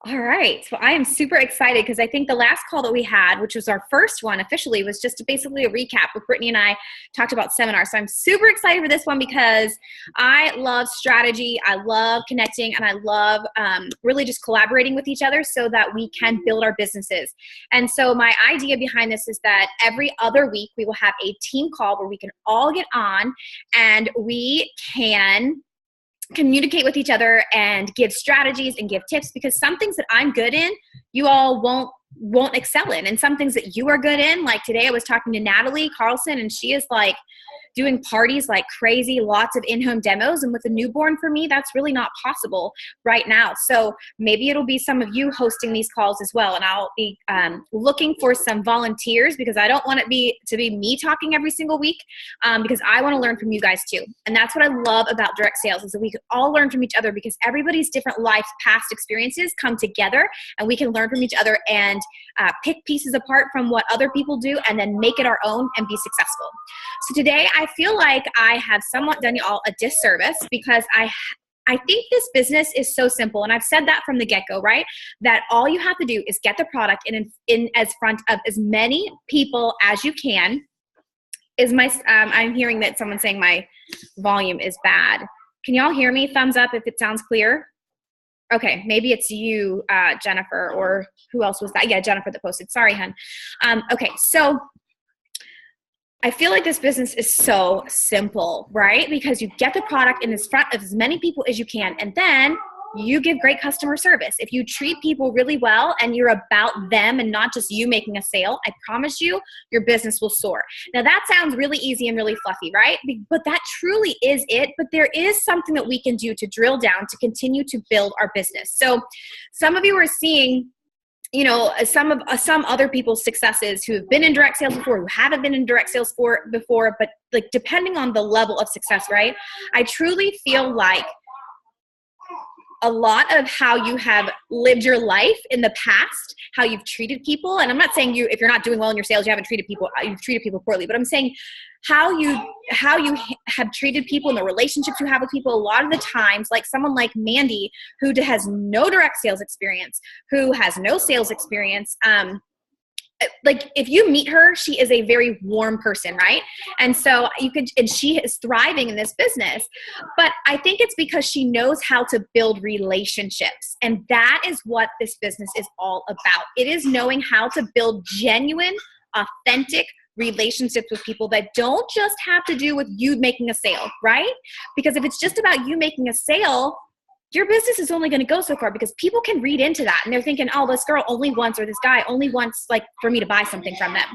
All right. So I am super excited because I think the last call that we had, which was our first one officially, was just basically a recap with Brittany and I talked about seminars. So I'm super excited for this one because I love strategy. I love connecting and I love really just collaborating with each other so that we can build our businesses. And so my idea behind this is that every other week we will have a team call where we can all get on and we can communicate with each other and give strategies and give tips, because some things that I'm good in, you all won't excel in. And some things that you are good in, like today I was talking to Natalie Carlson and she is like doing parties like crazy, lots of in-home demos. And with a newborn, for me, that's really not possible right now. So maybe it'll be some of you hosting these calls as well. And I'll be looking for some volunteers because I don't want it to be me talking every single week because I want to learn from you guys too. And that's what I love about direct sales, is that we can all learn from each other because everybody's different life, past experiences come together and we can learn from each other and pick pieces apart from what other people do and then make it our own and be successful. So today I feel like I have somewhat done you all a disservice because I think this business is so simple. And I've said that from the get-go, right? That all you have to do is get the product in as front of as many people as you can. I'm hearing that someone's saying my volume is bad. Can y'all hear me? Thumbs up if it sounds clear. Okay, maybe it's you, Jennifer, or who else was that? Yeah, Jennifer that posted. Sorry, hun. Okay, so I feel like this business is so simple, right? Because you get the product in front of as many people as you can, and then you give great customer service. If you treat people really well and you're about them and not just you making a sale, I promise you, your business will soar. Now that sounds really easy and really fluffy, right? But that truly is it. But there is something that we can do to drill down to continue to build our business. So some of you are seeing some other people's successes who have been in direct sales before, who haven't been in direct sales before, but like depending on the level of success, right? I truly feel like a lot of how you have lived your life in the past, how you've treated people. And I'm not saying if you're not doing well in your sales, you've treated people poorly, but I'm saying how you have treated people and the relationships you have with people. A lot of the times, like someone like Mandy, who has no direct sales experience, who has no sales experience, like if you meet her, she is a very warm person, right? And so and she is thriving in this business, but I think it's because she knows how to build relationships. And that is what this business is all about. It is knowing how to build genuine, authentic relationships with people that don't just have to do with you making a sale, right? Because if it's just about you making a sale, your business is only going to go so far, because people can read into that and they're thinking, oh, this girl only wants, or this guy only wants like for me to buy something from them.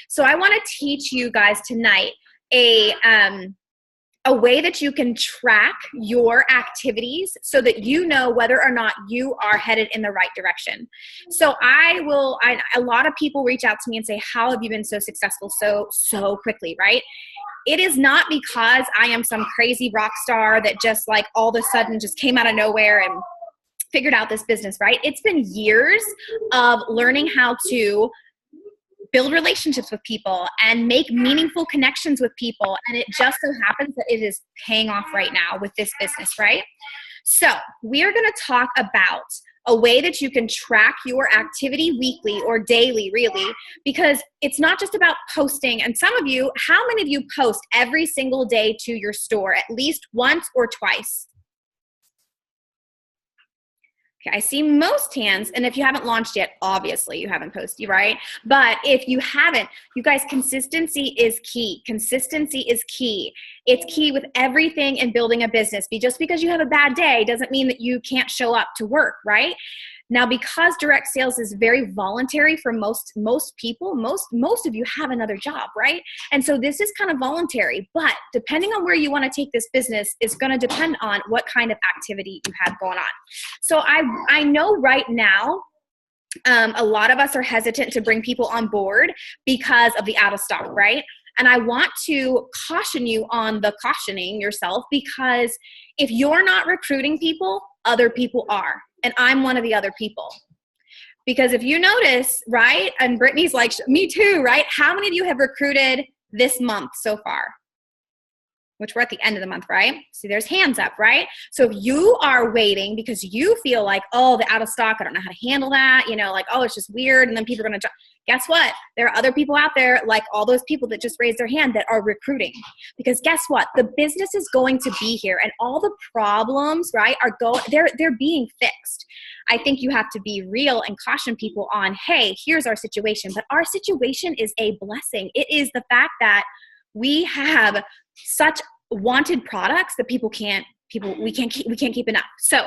So I want to teach you guys tonight a way that you can track your activities so that you know whether or not you are headed in the right direction. So a lot of people reach out to me and say, how have you been so successful so quickly, right? It is not because I am some crazy rock star that just like all of a sudden just came out of nowhere and figured out this business, right? It's been years of learning how to build relationships with people and make meaningful connections with people. And it just so happens that it is paying off right now with this business, right? So we are going to talk about a way that you can track your activity weekly or daily, really, because it's not just about posting. And some of you, how many of you post every single day to your store at least once or twice? Okay, I see most hands, and if you haven't launched yet, obviously you haven't posted, right? But if you haven't, you guys, consistency is key. Consistency is key. It's key with everything in building a business. Just because you have a bad day doesn't mean that you can't show up to work, right? Now, because direct sales is very voluntary for most people, most of you have another job, right? And so this is kind of voluntary, but depending on where you want to take this business is going to depend on what kind of activity you have going on. So I know right now, a lot of us are hesitant to bring people on board because of the out of stock, right? And I want to caution you on the cautioning yourself, because if you're not recruiting people, other people are. And I'm one of the other people. Because if you notice, right, and Brittany's like, me too, right? How many of you have recruited this month so far? which we're at the end of the month, right? See, there's hands up, right? So if you are waiting because you feel like, oh, the out of stock, I don't know how to handle that, you know, like, oh, it's just weird, and then people are going to, guess what? There are other people out there, like all those people that just raised their hand, that are recruiting. Because guess what? The business is going to be here, and all the problems, right, they're being fixed. I think you have to be real and caution people on, hey, here's our situation. But our situation is a blessing. It is the fact that we have such wanted products that we can't keep enough. So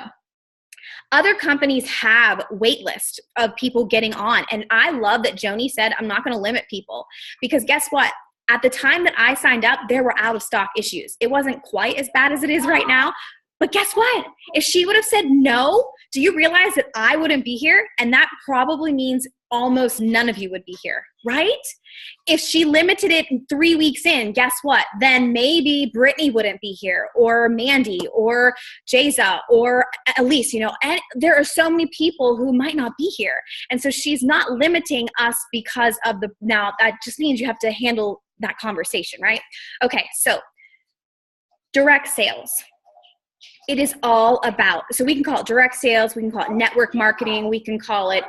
other companies have wait lists of people getting on. And I love that Joni said, I'm not going to limit people, because guess what? At the time that I signed up, there were out of stock issues. It wasn't quite as bad as it is right now. But guess what? If she would have said no, do you realize that I wouldn't be here? And that probably means almost none of you would be here, right? If she limited it 3 weeks in, guess what? Then maybe Brittany wouldn't be here, or Mandy, or Jayza, or Elise, you know, and there are so many people who might not be here. And so she's not limiting us because of now that just means you have to handle that conversation, right? Okay, so direct sales. It is all about, so we can call it direct sales, we can call it network marketing, we can call it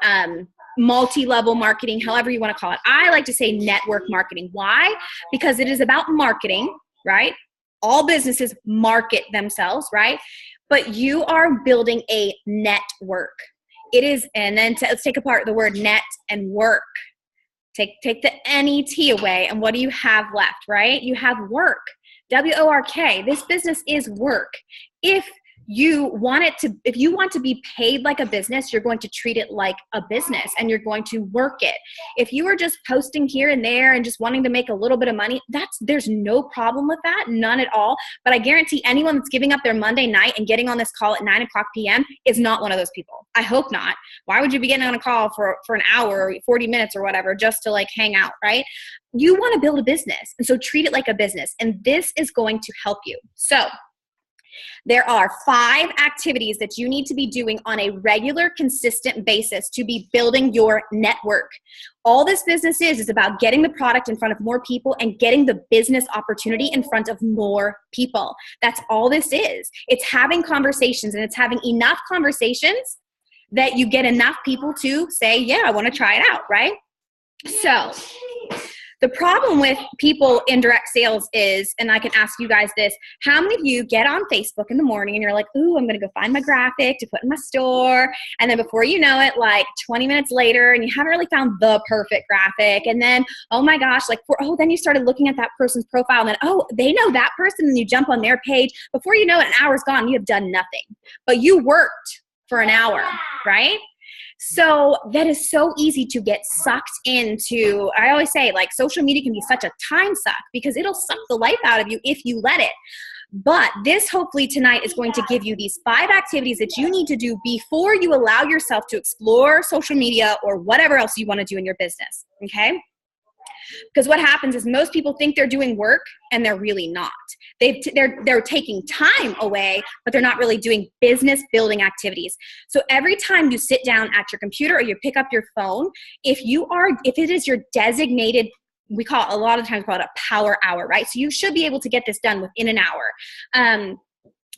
multi-level marketing, however you want to call it. I like to say network marketing. Why? Because it is about marketing, right? All businesses market themselves, right? But you are building a network. It is, and then let's take apart the word net and work. Take the NET away, and what do you have left, right? You have work. WORK. This business is work. If you want to be paid like a business, you're going to treat it like a business, and you're going to work it. If you are just posting here and there and just wanting to make a little bit of money, there's no problem with that, none at all. But I guarantee anyone that's giving up their Monday night and getting on this call at 9 o'clock p.m. is not one of those people. I hope not. Why would you be getting on a call for an hour or 40 minutes or whatever just to like hang out, right? You want to build a business, and so treat it like a business, and this is going to help you. So there are 5 activities that you need to be doing on a regular, consistent basis to be building your network. All this business is about getting the product in front of more people and getting the business opportunity in front of more people. That's all this is. It's having conversations, and it's having enough conversations that you get enough people to say, yeah, I want to try it out, right? So the problem with people in direct sales is, and I can ask you guys this, how many of you get on Facebook in the morning and you're like, ooh, I'm going to go find my graphic to put in my store. And then before you know it, like 20 minutes later, and you haven't really found the perfect graphic. And then, oh my gosh, then you started looking at that person's profile, and then, oh, they know that person, and you jump on their page. Before you know it, an hour's gone. You have done nothing. But you worked for an hour, right? So that is so easy to get sucked into. I always say, like, social media can be such a time suck because it'll suck the life out of you if you let it. But this, hopefully tonight, is going to give you these 5 activities that you need to do before you allow yourself to explore social media or whatever else you want to do in your business, okay? Because what happens is most people think they're doing work, and they're really not. They're taking time away, but they're not really doing business building activities. So every time you sit down at your computer or you pick up your phone, if it is your designated, a lot of times we call it a power hour, right? So you should be able to get this done within an hour.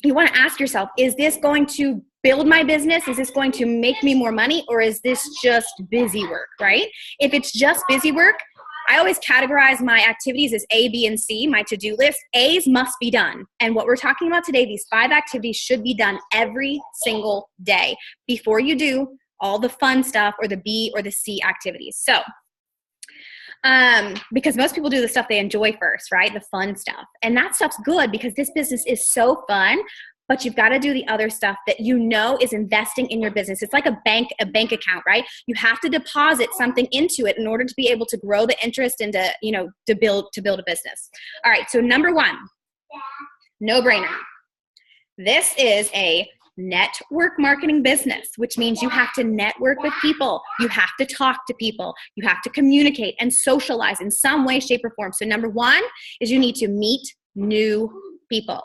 You want to ask yourself, is this going to build my business? Is this going to make me more money? Or is this just busy work, right? If it's just busy work, I always categorize my activities as A, B, and C, my to-do list. A's must be done. And what we're talking about today, these 5 activities should be done every single day before you do all the fun stuff or the B or the C activities. So, because most people do the stuff they enjoy first, right? The fun stuff. And that stuff's good because this business is so fun, but you've got to do the other stuff that you know is investing in your business. It's like a bank account, right? You have to deposit something into it in order to be able to grow the interest and to build a business. All right, so number 1, no brainer. This is a network marketing business, which means you have to network with people. You have to talk to people. You have to communicate and socialize in some way, shape, or form. So number 1 is you need to meet new people.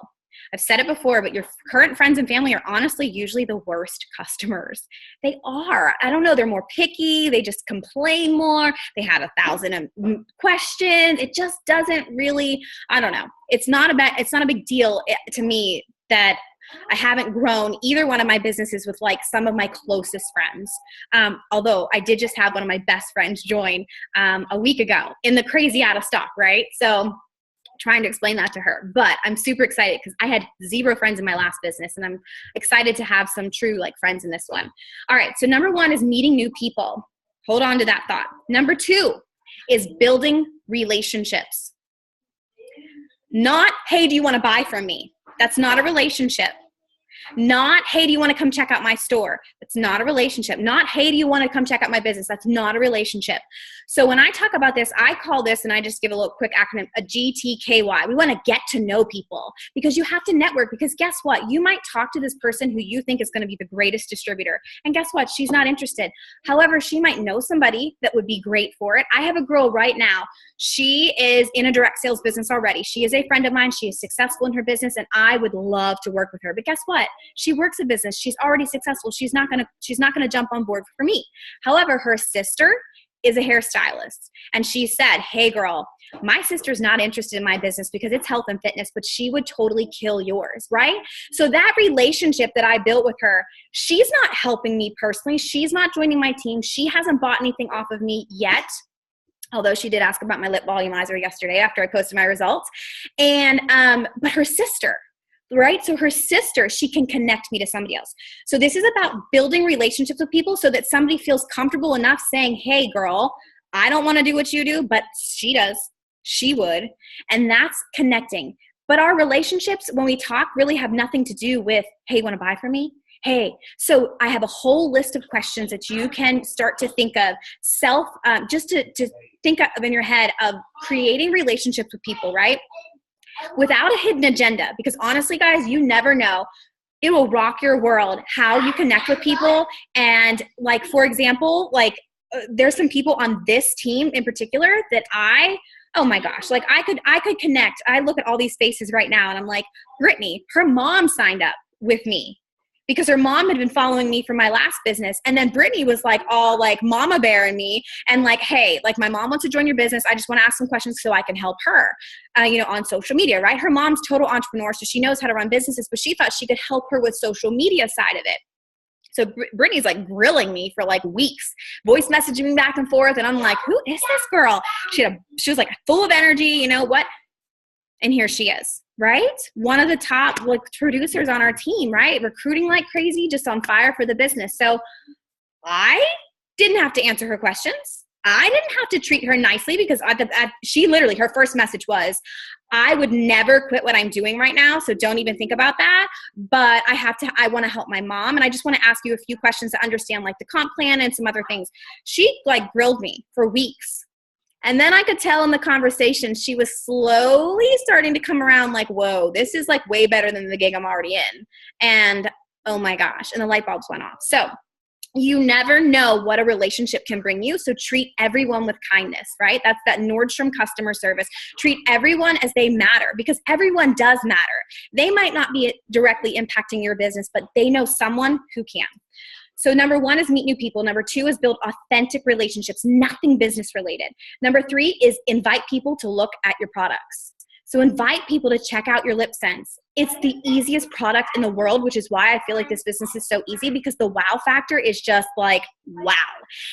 I've said it before, but your current friends and family are honestly usually the worst customers. They are. I don't know. They're more picky. They just complain more. They have 1,000 questions. It just doesn't really, I don't know. It's not a big deal to me that I haven't grown either one of my businesses with like some of my closest friends. Although I did just have one of my best friends join a week ago in the crazy out of stock, right? So trying to explain that to her, but I'm super excited because I had 0 friends in my last business, and I'm excited to have some true like friends in this one. All right. So number 1 is meeting new people. Hold on to that thought. Number 2 is building relationships. Not, hey, do you want to buy from me? That's not a relationship. Not, hey, do you want to come check out my store? That's not a relationship. Not, hey, do you want to come check out my business? That's not a relationship. So when I talk about this, I call this, and I just give a little quick acronym, a GTKY. We want to get to know people because you have to network, because guess what? You might talk to this person who you think is going to be the greatest distributor. And guess what? She's not interested. However, she might know somebody that would be great for it. I have a girl right now. She is in a direct sales business already. She is a friend of mine. She is successful in her business, and I would love to work with her. But guess what? She works a business. She's already successful. She's not gonna jump on board for me. However, her sister is a hairstylist, and she said, hey girl, my sister's not interested in my business because it's health and fitness, but she would totally kill yours, right? So that relationship that I built with her, she's not helping me personally. She's not joining my team. She hasn't bought anything off of me yet. Although she did ask about my lip volumizer yesterday after I posted my results. And, but her sister, right? So her sister, she can connect me to somebody else. So this is about building relationships with people so that somebody feels comfortable enough saying, hey girl, I don't want to do what you do, but she does. She would. And that's connecting. But our relationships, when we talk, really have nothing to do with, hey, you want to buy from me? Hey, so I have a whole list of questions that you can start to think of just to think of in your head of creating relationships with people, right? Without a hidden agenda, because honestly, guys, you never know. It will rock your world how you connect with people. And like, for example, like there's some people on this team in particular that oh my gosh, like I could connect. I look at all these faces right now and I'm like, Brittany, her mom signed up with me because her mom had been following me from my last business. And then Brittany was like all like mama bear in me and like, hey, like my mom wants to join your business. I just want to ask some questions so I can help her, on social media, right? Her mom's total entrepreneur, so she knows how to run businesses, but she thought she could help her with social media side of it. So Brittany's like grilling me for like weeks, voice messaging me back and forth. And I'm like, who is this girl? She was like full of energy, you know what? And here she is, right? One of the top like producers on our team, right? Recruiting like crazy, just on fire for the business. So I didn't have to answer her questions. I didn't have to treat her nicely because she literally, her first message was, I would never quit what I'm doing right now. So don't even think about that. But I want to help my mom. And I just want to ask you a few questions to understand like the comp plan and some other things. She like grilled me for weeks. And then I could tell in the conversation, she was slowly starting to come around like, whoa, this is like way better than the gig I'm already in. And oh my gosh. And the light bulbs went off. So you never know what a relationship can bring you. So treat everyone with kindness, right? That's that Nordstrom customer service. Treat everyone as they matter because everyone does matter. They might not be directly impacting your business, but they know someone who can. So number 1 is meet new people. Number 2 is build authentic relationships, nothing business related. Number 3 is invite people to look at your products. So invite people to check out your Lip Sense. It's the easiest product in the world, which is why I feel like this business is so easy because the wow factor is just like, wow.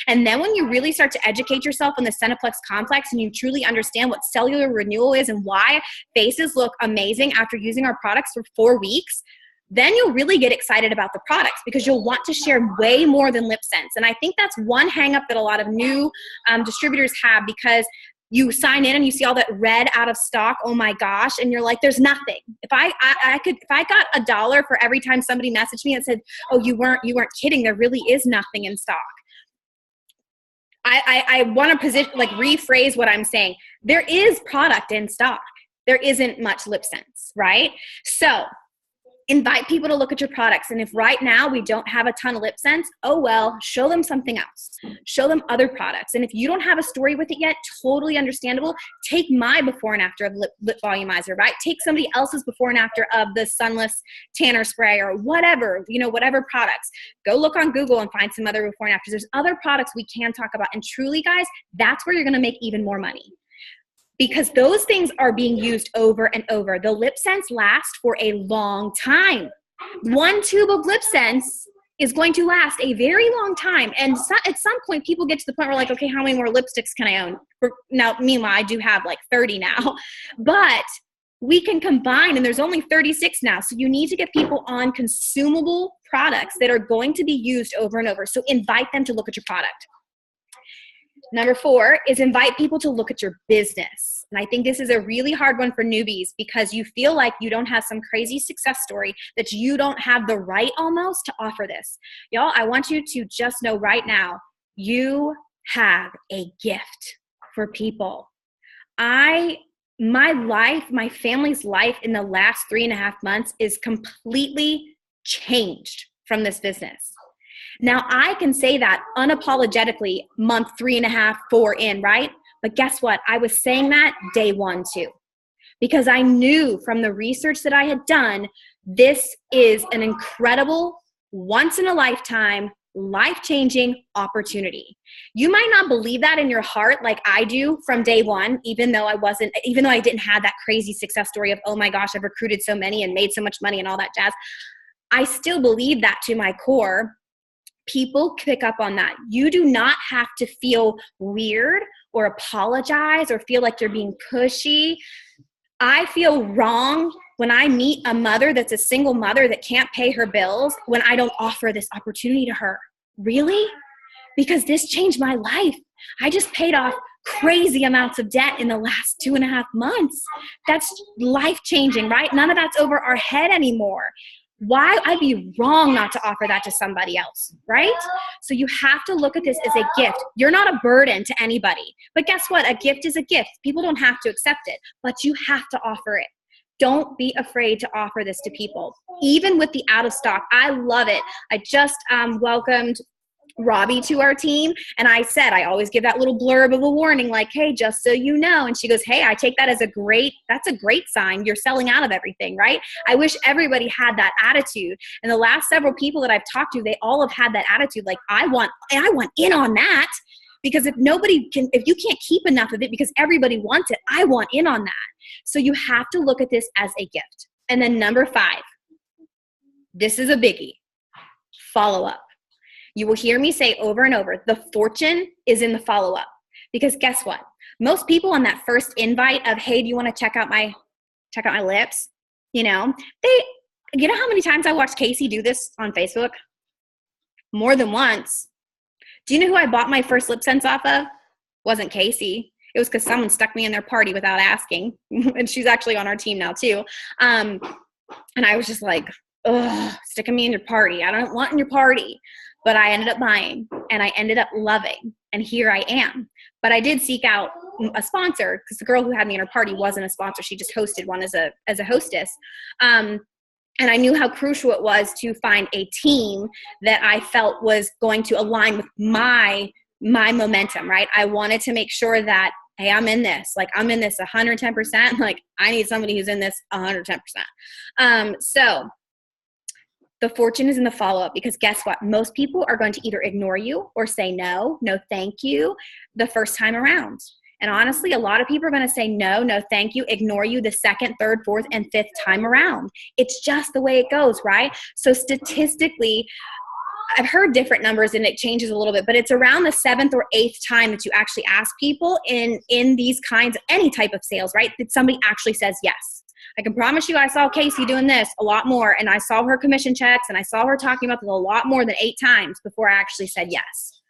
And then when you really start to educate yourself on the Cineplex complex and you truly understand what cellular renewal is and why faces look amazing after using our products for 4 weeks, then you'll really get excited about the products because you'll want to share way more than Lip Sense. And I think that's one hang up that a lot of new distributors have because you sign in and you see all that red out of stock. Oh my gosh. And you're like, there's nothing. If I got $1 for every time somebody messaged me and said, oh, you weren't kidding. There really is nothing in stock. I want to rephrase what I'm saying. There is product in stock. There isn't much Lip Sense, right? So Invite people to look at your products. And if right now we don't have a ton of lip sense, oh well, show them something else. Show them other products. And if you don't have a story with it yet, totally understandable. Take my before and after of lip volumizer, right? Take somebody else's before and after of the sunless tanner spray or whatever, whatever products. Go look on Google and find some other before and afters. There's other products we can talk about. And truly, guys, that's where you're going to make even more money. Because those things are being used over and over. The lip sense lasts for a long time. One tube of lip sense is going to last a very long time. And at some point, people get to the point where like, okay, how many more lipsticks can I own? Now, meanwhile, I do have like 30 now. But we can combine, and there's only 36 now. So you need to get people on consumable products that are going to be used over and over. So invite them to look at your product. Number 4 is invite people to look at your business. And I think this is a really hard one for newbies because you feel like you don't have some crazy success story, that you don't have the right almost to offer this. Y'all, I want you to just know right now, you have a gift for people. My family's life in the last 3.5 months is completely changed from this business. Now, I can say that unapologetically month 3.5, 4 in, right? But guess what? I was saying that day 1 too. Because I knew from the research that I had done, this is an incredible, once-in-a-lifetime, life-changing opportunity. You might not believe that in your heart like I do from day 1, even though I didn't have that crazy success story of, oh my gosh, I've recruited so many and made so much money and all that jazz. I still believe that to my core. People pick up on that. You do not have to feel weird or apologize or feel like you're being pushy. I feel wrong when I meet a mother that's a single mother that can't pay her bills when I don't offer this opportunity to her. Really? Because this changed my life. I just paid off crazy amounts of debt in the last 2.5 months. That's life-changing, right? None of that's over our head anymore. Why? I'd be wrong not to offer that to somebody else, right? So you have to look at this as a gift. You're not a burden to anybody. But guess what? A gift is a gift. People don't have to accept it, but you have to offer it. Don't be afraid to offer this to people, even with the out of stock. I love it. I just welcomed Robbie to our team, and I said, I always give that little blurb of a warning, like, hey, just so you know. And she goes, hey, I take that as that's a great sign. You're selling out of everything, right? I wish everybody had that attitude. And the last several people that I've talked to, they all have had that attitude, like, I want in on that. Because if you can't keep enough of it because everybody wants it, I want in on that. So you have to look at this as a gift. And then number 5, this is a biggie, follow up. You will hear me say over and over, the fortune is in the follow-up. Because guess what? Most people on that first invite of, hey, do you want to check out my lips? You know how many times I watched Casey do this on Facebook? More than once. Do you know who I bought my first lip sense off of? Wasn't Casey. It was because someone stuck me in their party without asking. And she's actually on our team now too. And I was just like, ugh, sticking me in your party. I don't want in your party. But I ended up buying and I ended up loving. And here I am. But I did seek out a sponsor because the girl who had me in her party wasn't a sponsor. She just hosted one as a hostess. And I knew how crucial it was to find a team that I felt was going to align with my momentum, right? I wanted to make sure that, hey, I'm in this. Like, I'm in this 110%. Like, I need somebody who's in this 110%. So the fortune is in the follow-up because guess what? Most people are going to either ignore you or say no thank you the first time around. And honestly, a lot of people are going to say no thank you, ignore you the 2nd, 3rd, 4th, and 5th time around. It's just the way it goes, right? So statistically, I've heard different numbers and it changes a little bit, but it's around the 7th or 8th time that you actually ask people in these kinds of any type of sales, right? That somebody actually says yes. I can promise you I saw Casey doing this a lot more, and I saw her commission checks, and I saw her talking about this a lot more than 8 times before I actually said yes.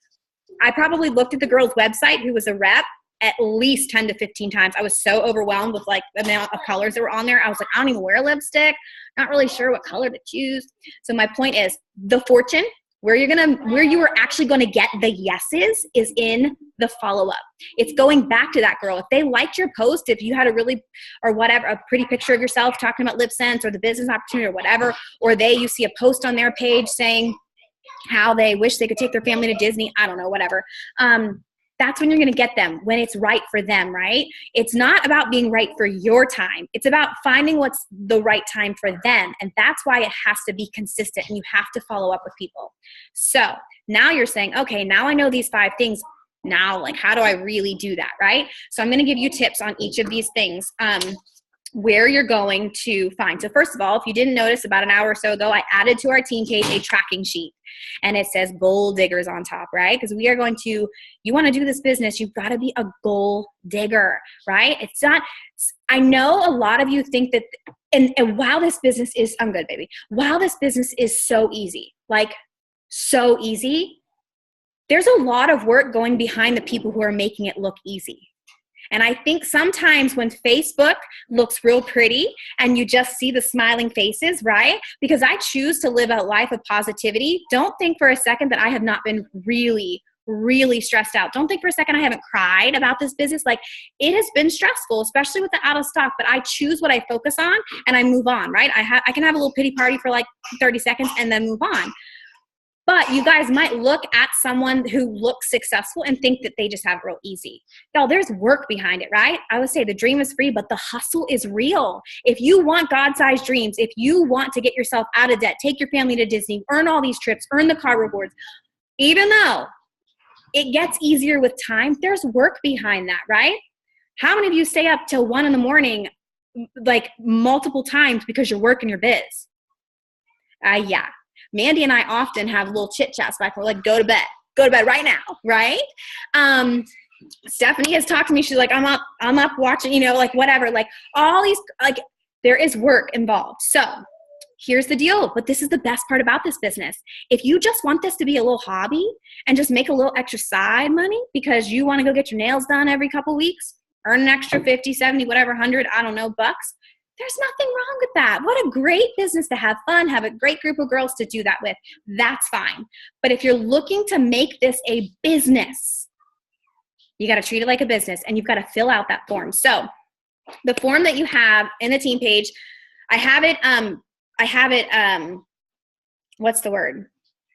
I probably looked at the girl's website who was a rep at least 10 to 15 times. I was so overwhelmed with like the amount of colors that were on there. I was like, I don't even wear lipstick. Not really sure what color to choose. So my point is the fortune Where you are actually going to get the yeses is in the follow-up. It's going back to that girl. If they liked your post, if you had a pretty picture of yourself talking about lip sense or the business opportunity or whatever, or you see a post on their page saying how they wish they could take their family to Disney, I don't know, whatever. That's when you're going to get them, when it's right for them, right? It's not about being right for your time. It's about finding what's the right time for them. And that's why it has to be consistent and you have to follow up with people. So now you're saying, okay, now I know these 5 things. Now, like, how do I really do that, right? So I'm going to give you tips on each of these things. Where you're going to find. So first of all, if you didn't notice, about an hour or so ago, I added to our team page a tracking sheet and it says goal diggers on top, right? Because we are going to, you want to do this business, you've got to be a goal digger, right? It's not, I know a lot of you think that, and while this business is, I'm good, baby. While this business is so easy, like so easy, there's a lot of work going behind the people who are making it look easy. And I think sometimes when Facebook looks real pretty and you just see the smiling faces, right? Because I choose to live a life of positivity. Don't think for a second that I have not been really, really stressed out. Don't think for a second I haven't cried about this business. Like, it has been stressful, especially with the out of stock, but I choose what I focus on and I move on, right? I can have a little pity party for like 30 seconds and then move on. But you guys might look at someone who looks successful and think that they just have it real easy. Y'all, there's work behind it, right? I would say the dream is free, but the hustle is real. If you want God-sized dreams, if you want to get yourself out of debt, take your family to Disney, earn all these trips, earn the car rewards, even though it gets easier with time, there's work behind that, right? How many of you stay up till 1 a.m, like multiple times because you're working your biz? Yeah. Mandy and I often have little chit chats back. We're like, go to bed right now, right? Stephanie has talked to me. She's like, I'm up watching, like whatever, like all these, like there is work involved. So here's the deal, but this is the best part about this business. If you just want this to be a little hobby and just make a little extra side money because you want to go get your nails done every couple weeks, earn an extra 50, 70, whatever, 100, I don't know, bucks. There's nothing wrong with that. What a great business to have fun, have a great group of girls to do that with. That's fine. But if you're looking to make this a business, you got to treat it like a business and you've got to fill out that form. So the form that you have in the team page, I have it, what's the word?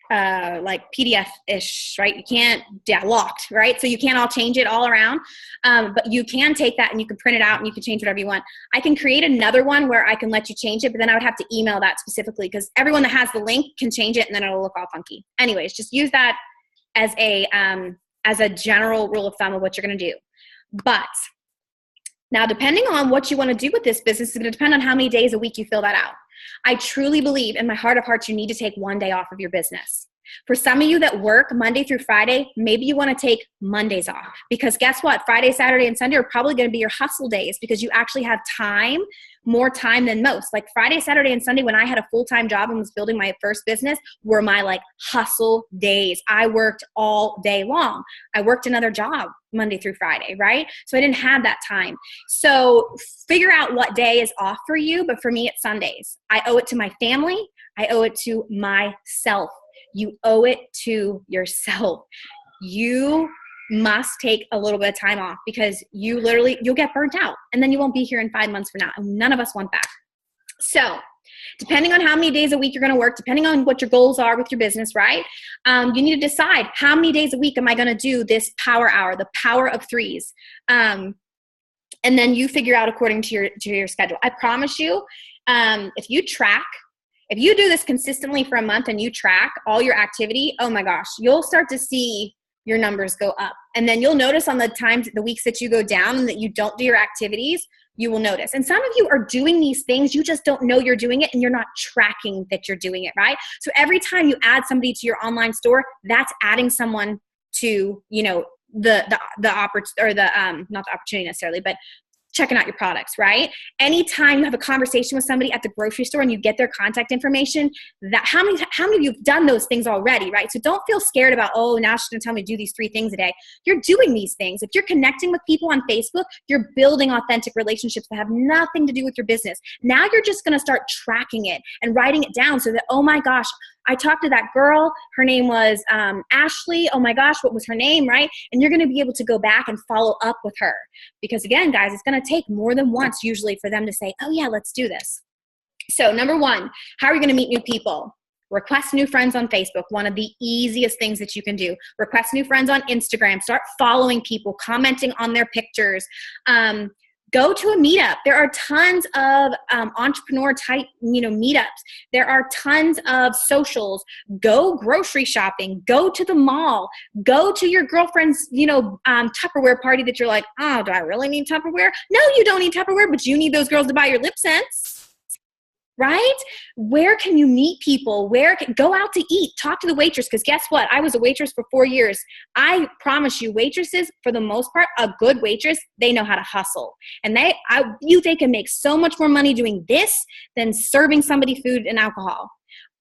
Like PDF-ish, right? You can't, locked, right? So you can't all change it all around. But you can take that and you can print it out and you can change whatever you want. I can create another one where I can let you change it, but then I would have to email that specifically because everyone that has the link can change it and then it'll look all funky. Anyways, just use that as a general rule of thumb of what you're going to do. But now, depending on what you want to do with this business, is going to depend on how many days a week you fill that out. I truly believe in my heart of hearts, you need to take 1 day off of your business. For some of you that work Monday through Friday, maybe you want to take Mondays off because guess what? Friday, Saturday, and Sunday are probably going to be your hustle days because you actually have time, more time than most. Like Friday, Saturday, and Sunday when I had a full-time job and was building my first business were my like hustle days. I worked all day long. I worked another job Monday through Friday, right? So I didn't have that time. So figure out what day is off for you, but for me, it's Sundays. I owe it to my family. I owe it to myself. You owe it to yourself. You must take a little bit of time off because you'll get burnt out and then you won't be here in 5 months from now. And none of us want that. So depending on how many days a week you're going to work, depending on what your goals are with your business, right? You need to decide how many days a week am I going to do this power hour, the power of 3's. And then you figure out according to your schedule. I promise you, if you do this consistently for a month and you track all your activity, oh my gosh, you'll start to see your numbers go up. And then you'll notice on the weeks that you go down and that you don't do your activities, you will notice. And some of you are doing these things, you just don't know you're doing it and you're not tracking that you're doing it, right? So every time you add somebody to your online store, that's adding someone to, not the opportunity necessarily, but checking out your products, right? Anytime you have a conversation with somebody at the grocery store and you get their contact information, that how many of you have done those things already, right? So don't feel scared about, oh, now she's gonna tell me to do these 3 things a day. You're doing these things. If you're connecting with people on Facebook, you're building authentic relationships that have nothing to do with your business. Now you're just gonna start tracking it and writing it down so that, oh my gosh, I talked to that girl. Her name was Ashley. Oh my gosh, what was her name, right? And you're going to be able to go back and follow up with her. Because again, guys, it's going to take more than once usually for them to say, oh yeah, let's do this. So number one, how are you going to meet new people? Request new friends on Facebook. One of the easiest things that you can do. Request new friends on Instagram. Start following people, commenting on their pictures. Go to a meetup. There are tons of entrepreneur type, meetups. There are tons of socials. Go grocery shopping. Go to the mall. Go to your girlfriend's, Tupperware party that you're like, oh, do I really need Tupperware? No, you don't need Tupperware, but you need those girls to buy your lip scents. Right? Where can you meet people? Go out to eat, talk to the waitress. Because guess what? I was a waitress for 4 years. I promise you, waitresses, for the most part, a good waitress, they know how to hustle. And they can make so much more money doing this than serving somebody food and alcohol.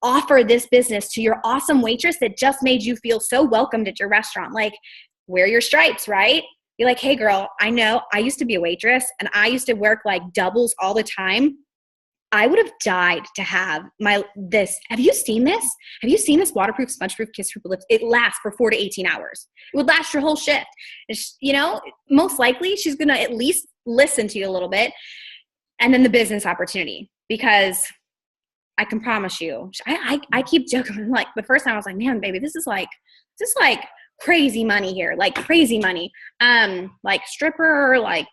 Offer this business to your awesome waitress that just made you feel so welcomed at your restaurant. Like, wear your stripes, right? Be like, hey girl, I know I used to be a waitress and I used to work like doubles all the time. I would have died to have this. Have you seen this? Have you seen this waterproof, sponge-proof, kiss-proof lips? It lasts for 4 to 18 hours. It would last your whole shift. Most likely she's going to at least listen to you a little bit. And then the business opportunity, because I can promise you, I keep joking. Like the first time I was like, man, baby, this is like crazy money here, like crazy money. Like stripper, like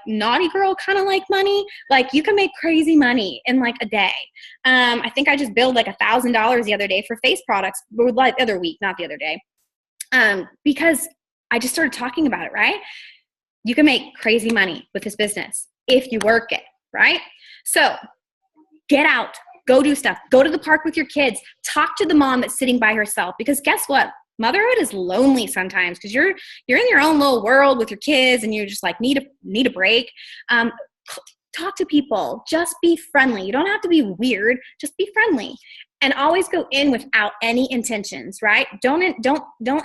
naughty girl kind of like money. Like you can make crazy money in like a day. I think I just billed like $1,000 the other day for face products, but like the other week, not the other day. Because I just started talking about it, right? You can make crazy money with this business if you work it, right? So get out, go do stuff, go to the park with your kids, talk to the mom that's sitting by herself, because guess what? Motherhood is lonely sometimes because you're in your own little world with your kids and you're just like need a break. Talk to people. Just be friendly. You don't have to be weird. Just be friendly, and always go in without any intentions. Right? Don't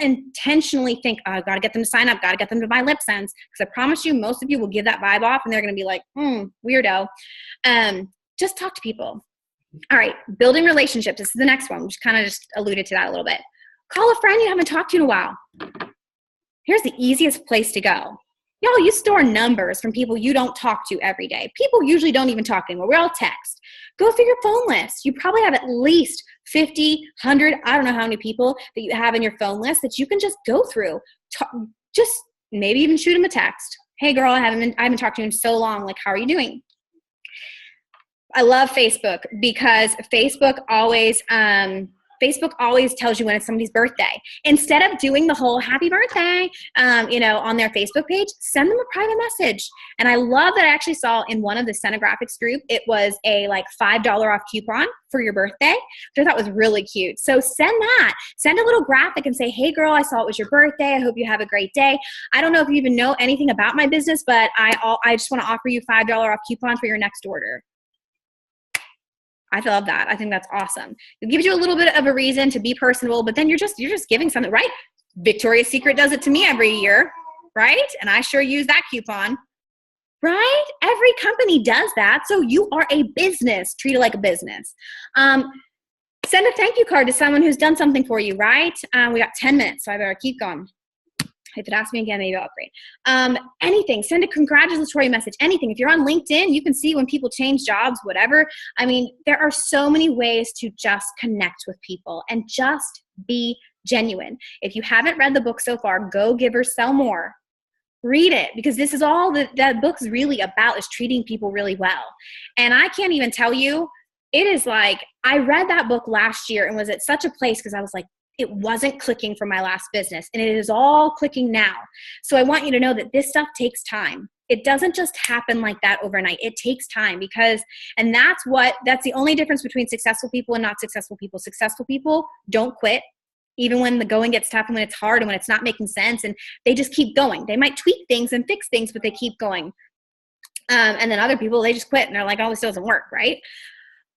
intentionally think, oh, I've got to get them to sign up. Got to get them to buy lip scents, because I promise you, most of you will give that vibe off, and they're going to be like, weirdo. Just talk to people. All right, building relationships. This is the next one, which kind of just alluded to that a little bit. Call a friend you haven't talked to in a while. Here's the easiest place to go. Y'all, you store numbers from people you don't talk to every day. People usually don't even talk anymore. We all text. Go through your phone list. You probably have at least 50, 100, I don't know how many people that you have in your phone list that you can just go through. Just maybe even shoot them a text. Hey girl, I haven't talked to you in so long. Like, how are you doing? I love Facebook because Facebook always tells you when it's somebody's birthday. Instead of doing the whole happy birthday, on their Facebook page, send them a private message. And I love that I actually saw in one of the Scenographics group, it was a like $5 off coupon for your birthday, which I thought was really cute. So send that. Send a little graphic and say, hey girl, I saw it was your birthday. I hope you have a great day. I don't know if you even know anything about my business, but I just want to offer you $5 off coupon for your next order. I love that. I think that's awesome. It gives you a little bit of a reason to be personable, but then you're just giving something, right? Victoria's Secret does it to me every year, right? And I sure use that coupon, right? Every company does that. So you are a business. Treat it like a business. Send a thank you card to someone who's done something for you, right? We got 10 minutes, so I better keep going. If it asks me again, maybe I'll upgrade. Anything, send a congratulatory message, anything. If you're on LinkedIn, you can see when people change jobs, whatever. I mean, there are so many ways to just connect with people and just be genuine. If you haven't read the book so far, Go Give or Sell More. Read it, because this is all that book's really about, is treating people really well. And I can't even tell you, it is like, I read that book last year and was at such a place because I was like, it wasn't clicking for my last business, and it is all clicking now. So I want you to know that this stuff takes time. It doesn't just happen like that overnight. It takes time and that's the only difference between successful people and not successful people. Successful people don't quit, even when the going gets tough and when it's hard and when it's not making sense, and they just keep going. They might tweak things and fix things, but they keep going. And then other people, they just quit and they're like, oh, this doesn't work, right?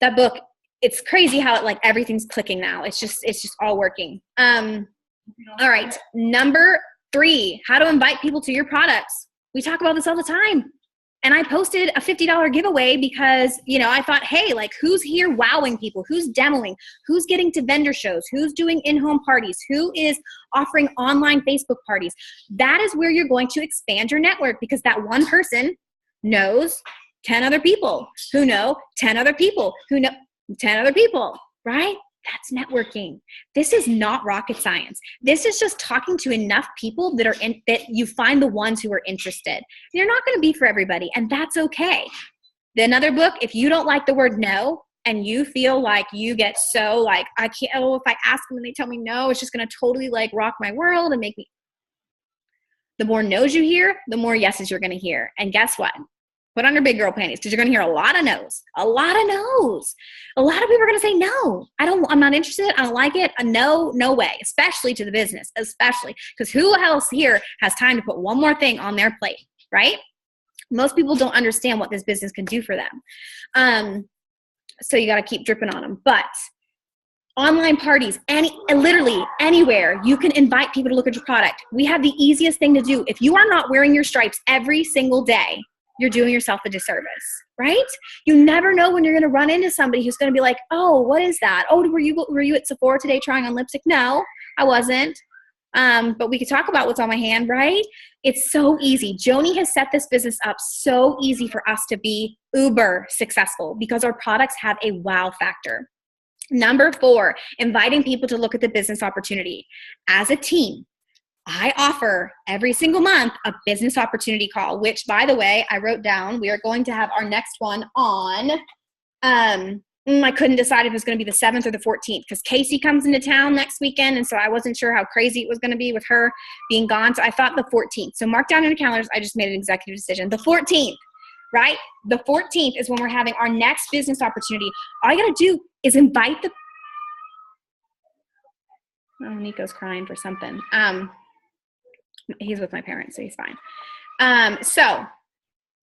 That book, it's crazy how everything's clicking now. It's just all working. All right. Number 3, how to invite people to your products. We talk about this all the time. And I posted a $50 giveaway because, you know, I thought, hey, like who's here wowing people? Who's demoing? Who's getting to vendor shows? Who's doing in-home parties? Who is offering online Facebook parties? That is where you're going to expand your network, because that one person knows 10 other people who know 10 other people who know 10 other people, right? That's networking. This is not rocket science. This is just talking to enough people that you find the ones who are interested. You're not going to be for everybody, and that's okay. Another book, if you don't like the word no, and you feel like you get so like, I can't, oh, if I ask them and they tell me no, it's just going to totally like rock my world and make me. The more no's you hear, the more yeses you're going to hear. And guess what? Put on your big girl panties, because you're going to hear a lot of no's. A lot of no's. A lot of people are going to say no. I'm not interested. I don't like it. No way. Especially to the business. Especially because who else here has time to put one more thing on their plate, right? Most people don't understand what this business can do for them. So you got to keep dripping on them. But online parties, literally anywhere, you can invite people to look at your product. We have the easiest thing to do. If you are not wearing your stripes every single day, you're doing yourself a disservice, right? You never know when you're going to run into somebody who's going to be like, oh, what is that? Oh, were you at Sephora today trying on lipstick? No, I wasn't. But we could talk about what's on my hand, right? It's so easy. Joni has set this business up so easy for us to be uber successful because our products have a wow factor. Number 4, inviting people to look at the business opportunity. As a team, I offer every single month a business opportunity call, which, by the way, I wrote down. We are going to have our next one on, I couldn't decide if it was going to be the 7th or the 14th because Casey comes into town next weekend, and so I wasn't sure how crazy it was going to be with her being gone, so I thought the 14th. So mark down in your calendars. I just made an executive decision. The 14th, right? The 14th is when we're having our next business opportunity. All you got to do is invite the – oh, Nico's crying for something. He's with my parents, so he's fine. And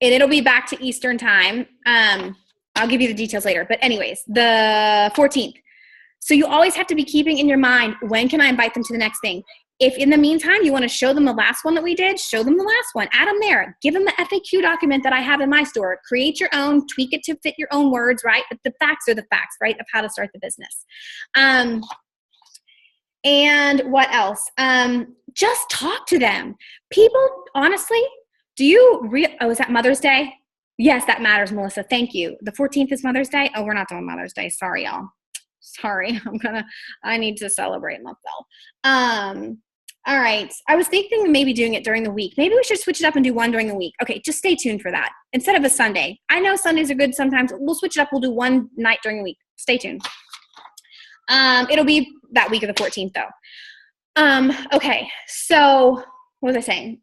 it'll be back to Eastern time. I'll give you the details later. But anyways, the 14th. So you always have to be keeping in your mind, when can I invite them to the next thing? If in the meantime you want to show them the last one that we did, show them the last one. Add them there. Give them the FAQ document that I have in my store. Create your own. Tweak it to fit your own words, right? But the facts are the facts, right, of how to start the business. And what else? Just talk to them. People, honestly, is that Mother's Day? Yes, that matters, Melissa. Thank you. The 14th is Mother's Day? Oh, we're not doing Mother's Day. Sorry, y'all. Sorry. I need to celebrate myself. All right. I was thinking of maybe doing it during the week. Maybe we should switch it up and do one during the week. Okay, just stay tuned for that. Instead of a Sunday. I know Sundays are good sometimes. We'll switch it up. We'll do one night during the week. Stay tuned. It'll be that week of the 14th though. Okay, so what was I saying?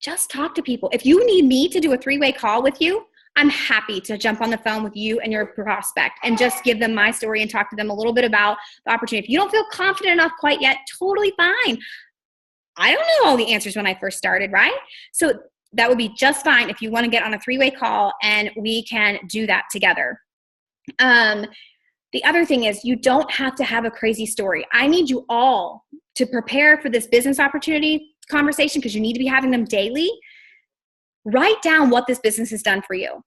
Just talk to people. If you need me to do a 3-way call with you, I'm happy to jump on the phone with you and your prospect and just give them my story and talk to them a little bit about the opportunity. If you don't feel confident enough quite yet, totally fine. I don't know all the answers when I first started, right? So that would be just fine if you want to get on a 3-way call and we can do that together. The other thing is you don't have to have a crazy story. I need you all to prepare for this business opportunity conversation because you need to be having them daily. Write down what this business has done for you.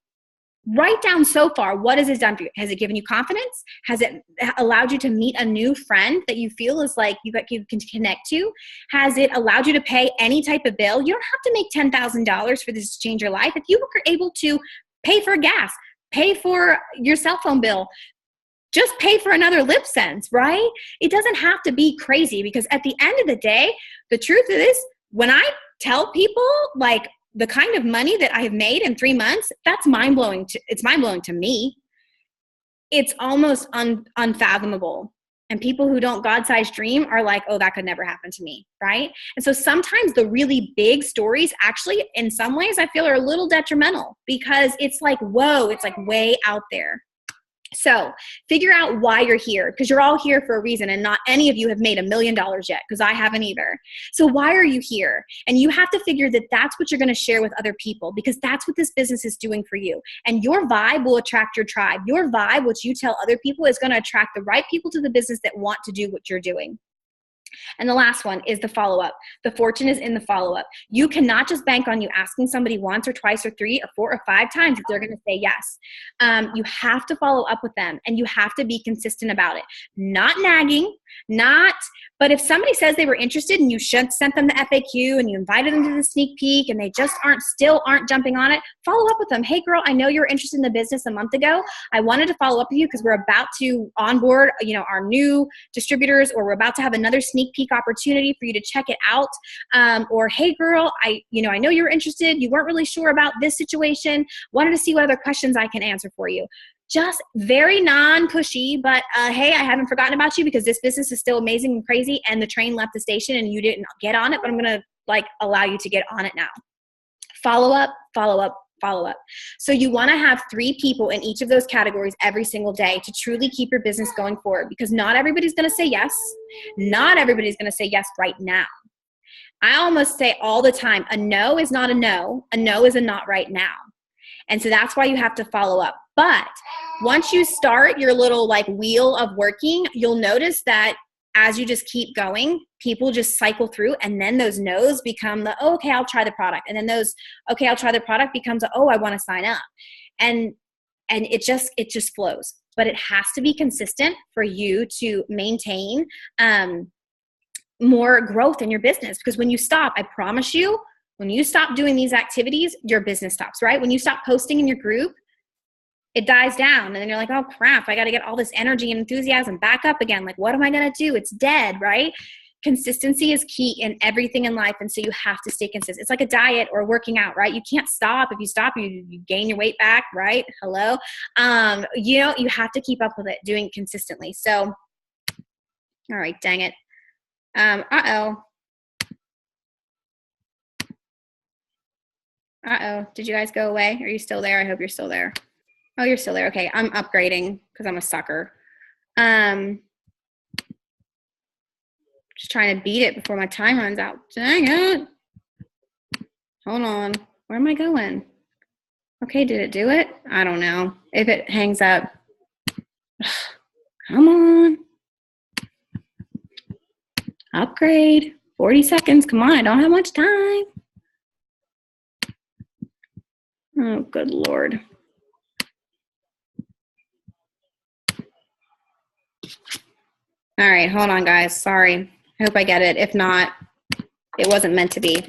Write down so far, what has it done for you? Has it given you confidence? Has it allowed you to meet a new friend that you feel is like you can connect to? Has it allowed you to pay any type of bill? You don't have to make $10,000 for this to change your life. If you were able to pay for gas, pay for your cell phone bill, just pay for another lip sense, right? It doesn't have to be crazy because at the end of the day, the truth of this, when I tell people like the kind of money that I have made in 3 months, that's mind-blowing. It's mind-blowing to me. It's almost unfathomable. And people who don't God-sized dream are like, oh, that could never happen to me, right? And so sometimes the really big stories actually, in some ways, I feel are a little detrimental because it's like, whoa, it's like way out there. So figure out why you're here because you're all here for a reason and not any of you have made $1 million yet because I haven't either. So why are you here? And you have to figure that that's what you're going to share with other people because that's what this business is doing for you. And your vibe will attract your tribe. Your vibe, what you tell other people, is going to attract the right people to the business that want to do what you're doing. And the last one is the follow-up. The fortune is in the follow-up. You cannot just bank on you asking somebody once or twice or 3 or 4 or 5 times if they're going to say yes. You have to follow up with them, and you have to be consistent about it. Not nagging, but if somebody says they were interested and you sent them the FAQ and you invited them to the sneak peek and they just still aren't jumping on it, follow up with them. Hey girl, I know you were interested in the business a month ago. I wanted to follow up with you because we're about to onboard, our new distributors, or we're about to have another sneak peek opportunity for you to check it out. Or hey girl, I know you were interested. You weren't really sure about this situation. Wanted to see what other questions I can answer for you. Just very non-pushy, but hey, I haven't forgotten about you because this business is still amazing and crazy and the train left the station and you didn't get on it, but I'm going to allow you to get on it now. Follow up, follow up, follow up. So you want to have 3 people in each of those categories every single day to truly keep your business going forward, because not everybody's going to say yes. Not everybody's going to say yes right now. I almost say all the time, a no is not a no. A no is a not right now. And so that's why you have to follow up. But once you start your little wheel of working, you'll notice that as you just keep going, people just cycle through, and then those no's become the, oh, okay, I'll try the product. And then those, okay, I'll try the product becomes a, oh, I want to sign up. And it just flows. But it has to be consistent for you to maintain more growth in your business. Because when you stop, I promise you, when you stop doing these activities, your business stops, right? When you stop posting in your group, it dies down. And then you're like, oh crap, I got to get all this energy and enthusiasm back up again. What am I going to do? It's dead, right? Consistency is key in everything in life. And so you have to stay consistent. It's like a diet or working out, right? You can't stop. If you stop, you gain your weight back, right? Hello. You have to keep up with it, doing it consistently. So, all right, dang it. Uh-oh. Did you guys go away? Are you still there? I hope you're still there. Oh, you're still there. Okay, I'm upgrading because I'm a sucker. Just trying to beat it before my time runs out. Dang it. Hold on. Where am I going? Okay, did it do it? I don't know. If it hangs up. Come on. Upgrade. 40 seconds. Come on, I don't have much time. Oh, good Lord. All right, hold on, guys. Sorry. I hope I get it. If not, it wasn't meant to be.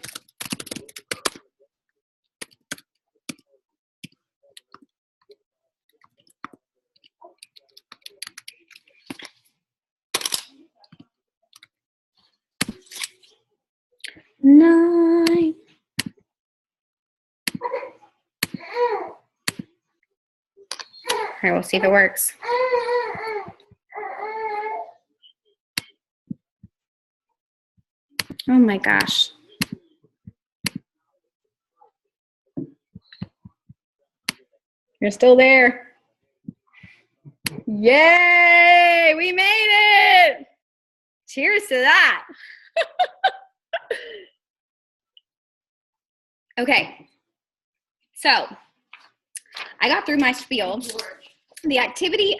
Nine. All right, we'll see if it works. Oh my gosh. You're still there. Yay, we made it. Cheers to that. Okay, so I got through my spiel. The activity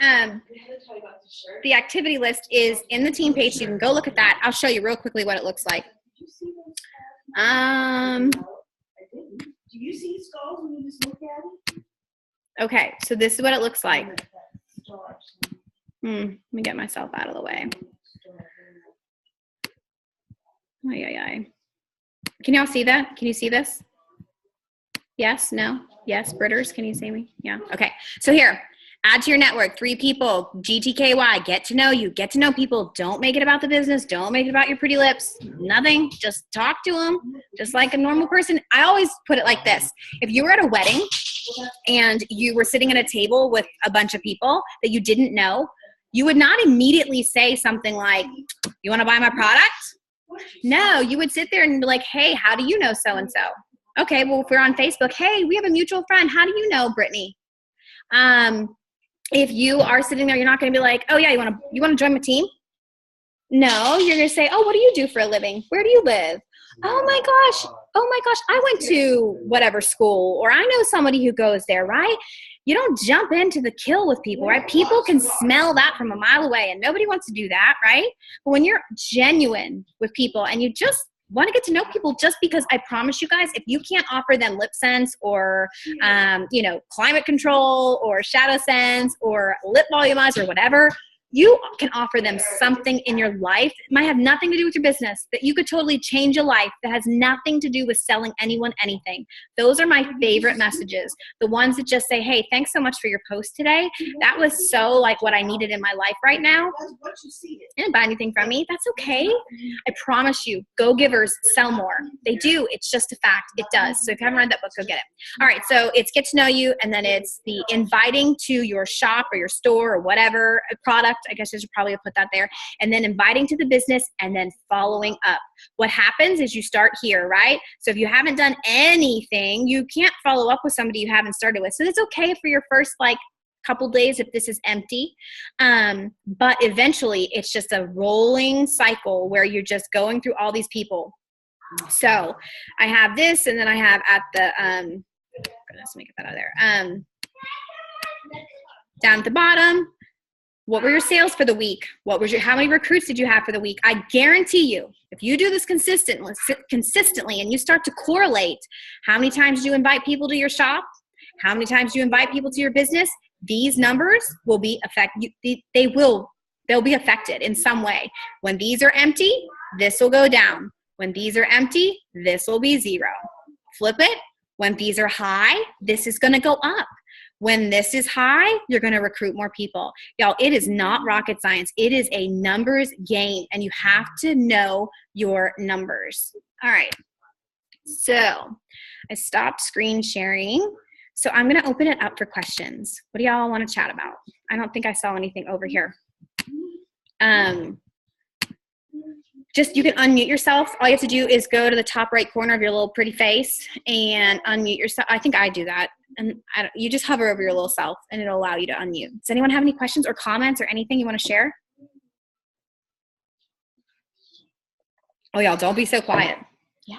list is in the team page. So you can go look at that. I'll show you real quickly what it looks like. Do you see skulls when you just look at it? Okay, so this is what it looks like. Let me get myself out of the way. Can y'all see that? Can you see this? Yes? No? Yes? Britters, can you see me? Yeah. Okay. So here, add to your network, 3 people, GTKY, get to know you, get to know people. Don't make it about the business. Don't make it about your pretty lips. Nothing. Just talk to them just like a normal person. I always put it like this. If you were at a wedding and you were sitting at a table with a bunch of people that you didn't know, you would not immediately say something like, you want to buy my product? No, you would sit there and be like, hey, how do you know so-and-so? Okay, well, if we're on Facebook, hey, we have a mutual friend. How do you know Brittany? If you are sitting there, you're not going to be like, oh, yeah, you want to join my team? No, you're going to say, oh, what do you do for a living? Where do you live? Oh, my gosh, I went to whatever school, or I know somebody who goes there, right? you don't jump into the kill with people, right? People can smell that from a mile away, and nobody wants to do that, right? But when you're genuine with people and you just want to get to know people, just because I promise you guys, if you can't offer them lip sense or, climate control or shadow sense or lip volumizer or whatever, you can offer them something in your life. It might have nothing to do with your business, that you could totally change a life that has nothing to do with selling anyone anything. Those are my favorite messages. The ones that just say, hey, thanks so much for your post today. That was so like what I needed in my life right now. You didn't buy anything from me. That's okay. I promise you, go-givers sell more. They do. It's just a fact. It does. So if you haven't read that book, go get it. All right. So it's get to know you, and then it's the inviting to your shop or your store or whatever product. I guess I should probably put that there. And then inviting to the business, and then following up. What happens is you start here, right? So if you haven't done anything, you can't follow up with somebody you haven't started with. So it's okay for your first couple days if this is empty. But eventually it's just a rolling cycle where you're just going through all these people. So I have this, and then I have at the, let's make that out of there. Down at the bottom, what were your sales for the week? How many recruits did you have for the week? I guarantee you, if you do this consistently and you start to correlate how many times you invite people to your shop, how many times you invite people to your business, these numbers will be affected. They'll be affected in some way. When these are empty, this will go down. When these are empty, this will be 0. Flip it. When these are high, this is going to go up. When this is high, you're going to recruit more people. Y'all, it is not rocket science. It is a numbers game, and you have to know your numbers. All right. So I stopped screen sharing. So I'm going to open it up for questions. What do y'all want to chat about? I don't think I saw anything over here. You can unmute yourself. All you have to do is go to the top right corner of your little pretty face and unmute yourself. I think I do that. And you just hover over your little self, and it'll allow you to unmute. Does anyone have any questions or comments or anything you want to share? Oh, y'all, don't be so quiet. Yeah.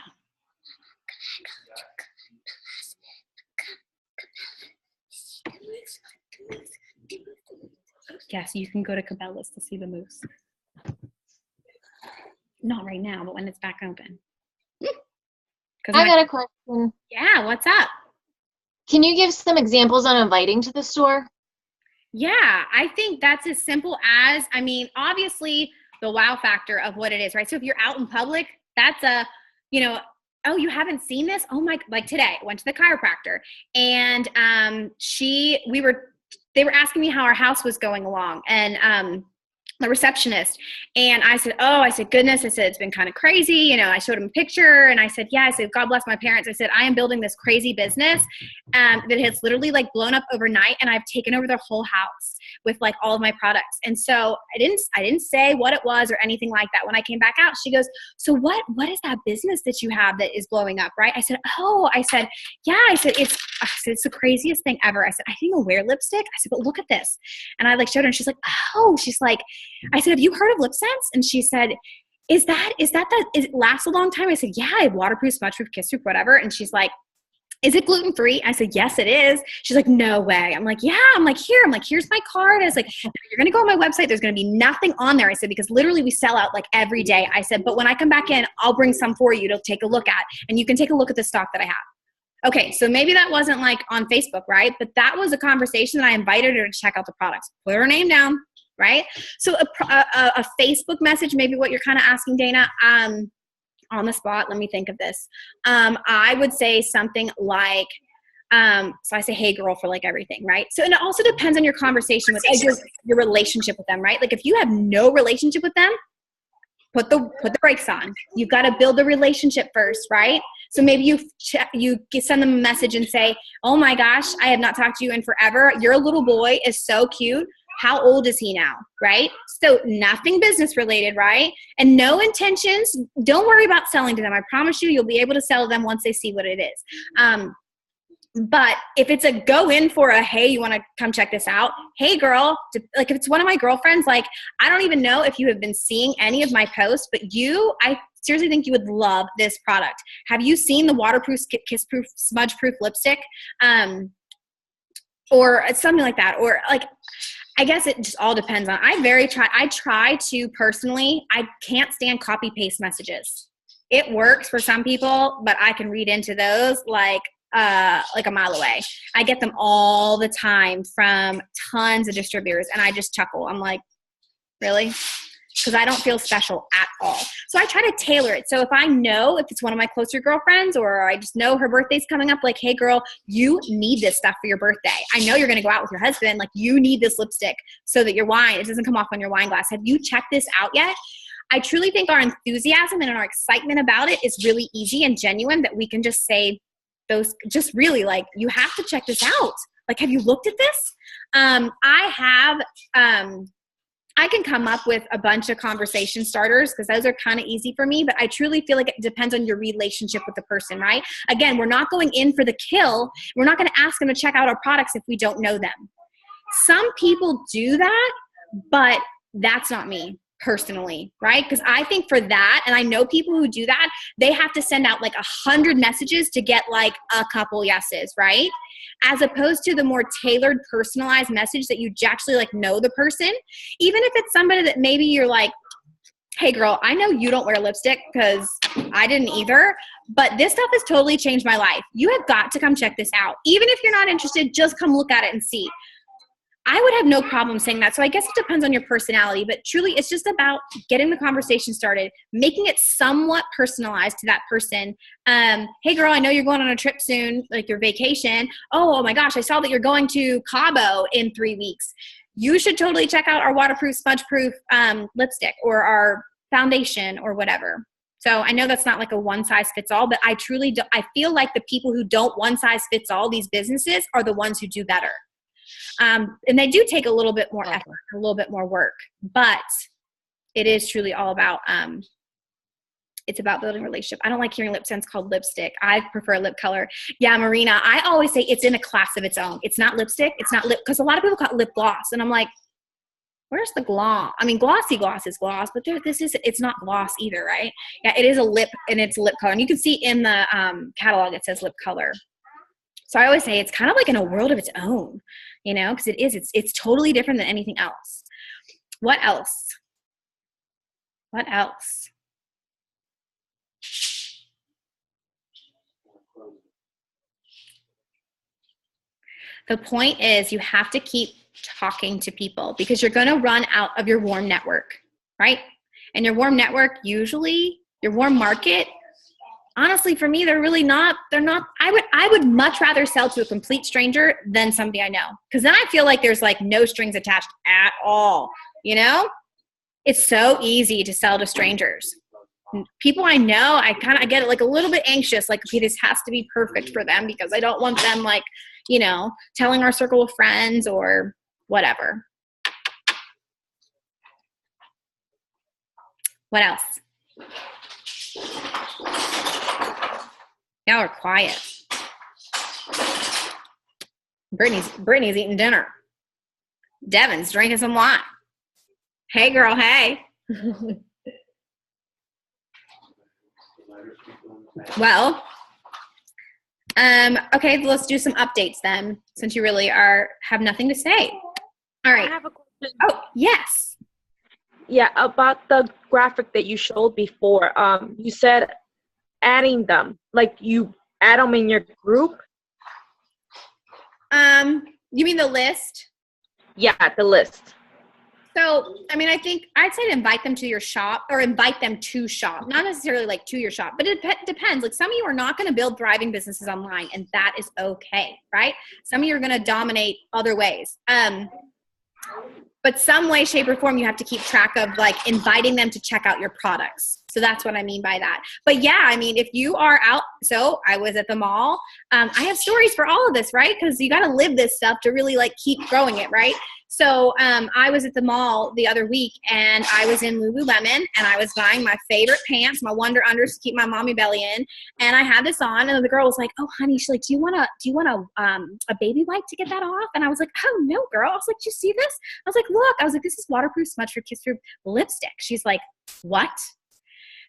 Yes, you can go to Cabela's to see the moose. Not right now, but when it's back open. I got a question. Yeah, what's up? Can you give some examples on inviting to the store? Yeah, I think that's as simple as, obviously the wow factor of what it is, right? So if you're out in public, that's oh, you haven't seen this? Oh my, like today, I went to the chiropractor, and they were asking me how our house was going along, and the receptionist. And I said, goodness, I said, it's been kind of crazy. I showed him a picture, and I said, yeah, I said, God bless my parents. I said, I am building this crazy business that has literally blown up overnight, and I've taken over their whole house with all of my products. And so I didn't say what it was or anything like that. When I came back out, she goes, so what is that business that you have that is blowing up, right? I said, yeah, I said, it's the craziest thing ever. I said, I didn't even wear lipstick. I said, but look at this. And I showed her, and she's like, oh, I said, have you heard of Lip Sense? And she said, is it lasts a long time? I said, yeah, I have waterproof, smudge-proof, kiss-proof, whatever. And she's like, is it gluten-free? I said, yes, it is. She's like, no way. I'm like, yeah. I'm like, here's my card. I was like, you're going to go on my website. There's going to be nothing on there. I said, because literally we sell out every day. I said, but when I come back in, I'll bring some for you to take a look at, and you can take a look at the stock that I have. Okay, so maybe that wasn't on Facebook, right? But that was a conversation that I invited her to check out the products. Put her name down. Right? So a Facebook message, maybe what you're kind of asking, Dana, on the spot, let me think of this. I would say something like, so I say, hey girl, for everything, right? So, and it also depends on your conversation with your relationship with them, right? If you have no relationship with them, put the brakes on. You've got to build the relationship first, right? So maybe you send them a message and say, oh my gosh, I have not talked to you in forever. Your little boy is so cute. How old is he now, right? So nothing business related, right? And no intentions. Don't worry about selling to them. I promise you'll be able to sell to them once they see what it is. But if it's a go in for a, hey, you want to come check this out? Hey girl, if it's one of my girlfriends, I don't even know if you have been seeing any of my posts, but I seriously think you would love this product. Have you seen the waterproof, kiss-proof, smudge-proof lipstick? or something like that. Or like, I guess it just all depends on, I try to personally, I can't stand copy paste messages. It works for some people, but I can read into those like a mile away. I get them all the time from tons of distributors, and I just chuckle. I'm like, really? Because I don't feel special at all. So I try to tailor it. So if I know, if it's one of my closer girlfriends, or I just know her birthday's coming up, like, hey girl, you need this stuff for your birthday. I know you're going to go out with your husband. Like, you need this lipstick so that your wine, it doesn't come off on your wine glass. Have you checked this out yet? I truly think our enthusiasm and our excitement about it is really easy and genuine, that we can just say those, just really like, you have to check this out. Like, have you looked at this? I can come up with a bunch of conversation starters, because those are kind of easy for me, but I truly feel like it depends on your relationship with the person, right? Again, we're not going in for the kill. We're not going to ask them to check out our products if we don't know them. Some people do that, but that's not me personally, right? Because I think for that, and I know people who do that, they have to send out like 100 messages to get like a couple yeses, right? As opposed to the more tailored, personalized message that you actually like know the person. Even if it's somebody that maybe you're like, hey girl, I know you don't wear lipstick, because I didn't either, but this stuff has totally changed my life. You have got to come check this out. Even if you're not interested, just come look at it and see. I would have no problem saying that. So I guess it depends on your personality, but truly it's just about getting the conversation started, making it somewhat personalized to that person. Hey girl, I know you're going on a trip soon, like your vacation. Oh my gosh, I saw that you're going to Cabo in 3 weeks. You should totally check out our waterproof, smudge-proof lipstick, or our foundation, or whatever. So I know that's not like a one size fits all, but I truly do, I feel like the people who don't one size fits all these businesses are the ones who do better. And they do take a little bit more effort, a little bit more work, but it is truly all about, it's about building a relationship. I don't like hearing lip scents called lipstick. I prefer lip color. Yeah, Marina, I always say it's in a class of its own. It's not lipstick. It's not lip, because a lot of people call it lip gloss. And I'm like, where's the gloss? I mean, glossy gloss is gloss, but it's not gloss either, right? Yeah, it is a lip, and it's lip color. And you can see in the catalog, it says lip color. So I always say it's kind of like in a world of its own, you know, because it's totally different than anything else. What else? What else? The point is, you have to keep talking to people, because you're going to run out of your warm network, right? And your warm network, usually your warm market, honestly, for me, they're not, I would much rather sell to a complete stranger than somebody I know. Because then I feel like there's like no strings attached at all, you know? It's so easy to sell to strangers. People I know, I get like a little bit anxious, like, okay, this has to be perfect for them, because I don't want them like, you know, telling our circle of friends or whatever. What else? Y'all are quiet. Brittany's eating dinner. Devin's drinking some wine. Hey girl, hey. Well, okay, let's do some updates then, since you really have nothing to say. All right. I have a question. Oh, yes. Yeah, about the graphic that you showed before. You said adding them, like you add them in your group. You mean the list? Yeah, the list. So, I mean, I think I'd say to invite them to your shop, or invite them to shop, not necessarily like to your shop, but it depends. Like, some of you are not going to build thriving businesses online, and that is okay, right? Some of you are going to dominate other ways. But some way, shape, or form, you have to keep track of like inviting them to check out your products. So that's what I mean by that. But yeah, I mean, if you are out, so I was at the mall. I have stories for all of this, right? Because you got to live this stuff to really like keep growing it, right? So I was at the mall the other week, and I was in Lululemon, and I was buying my favorite pants, my Wonder Unders to keep my mommy belly in. And I had this on, and the girl was like, "Oh, honey," she's like, "Do you want a baby wipe to get that off?" And I was like, "Oh no, girl." I was like, "Do you see this?" I was like, "Look." I was like, "This is waterproof, smudge-proof, kiss-proof lipstick." She's like, "What?"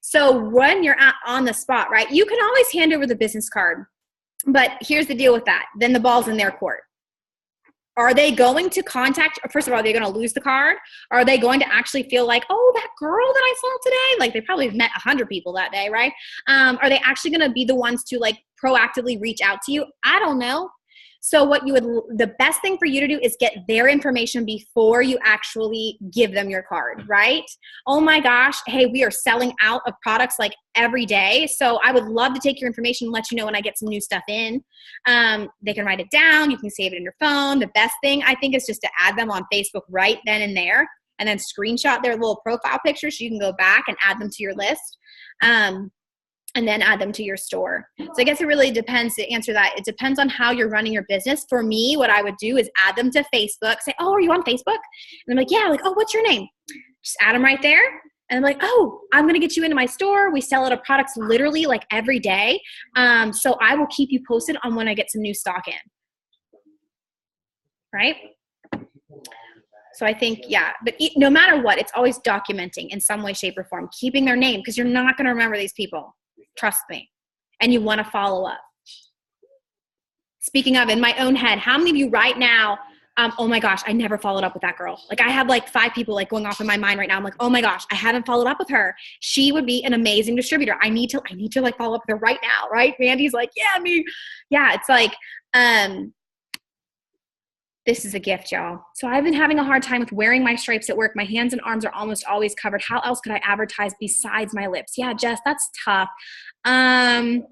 So when you're on the spot, right, you can always hand over the business card. But here's the deal with that. Then the ball's in their court. Are they going to contact, first of all, are they going to lose the card? Are they going to actually feel like, oh, that girl that I saw today? Like they probably met 100 people that day, right? Are they actually going to be the ones to like proactively reach out to you? I don't know. So the best thing for you to do is get their information before you actually give them your card, right? Oh my gosh, hey, we are selling out of products like every day. So I would love to take your information and let you know when I get some new stuff in. They can write it down. You can save it in your phone. The best thing I think is just to add them on Facebook right then and there, and then screenshot their little profile picture so you can go back and add them to your list. And then add them to your store. So I guess it really depends to answer that. It depends on how you're running your business. For me, what I would do is add them to Facebook. Say, oh, are you on Facebook? And I'm like, yeah. Like, oh, what's your name? Just add them right there. And I'm like, oh, I'm going to get you into my store. We sell out of products literally like every day. So I will keep you posted on when I get some new stock in. Right? So I think, yeah, but no matter what, it's always documenting in some way, shape, or form, keeping their name, because you're not going to remember these people. Trust me. And you want to follow up. Speaking of, in my own head, how many of you right now, oh my gosh, I never followed up with that girl. Like I have like 5 people like going off in my mind right now. I'm like, oh my gosh, I haven't followed up with her. She would be an amazing distributor. I need to like follow up with her right now. Right? Mandy's like, yeah, me. Yeah. It's like, this is a gift, y'all. So I've been having a hard time with wearing my stripes at work. My hands and arms are almost always covered. How else could I advertise besides my lips? Yeah, Jess, that's tough. I'm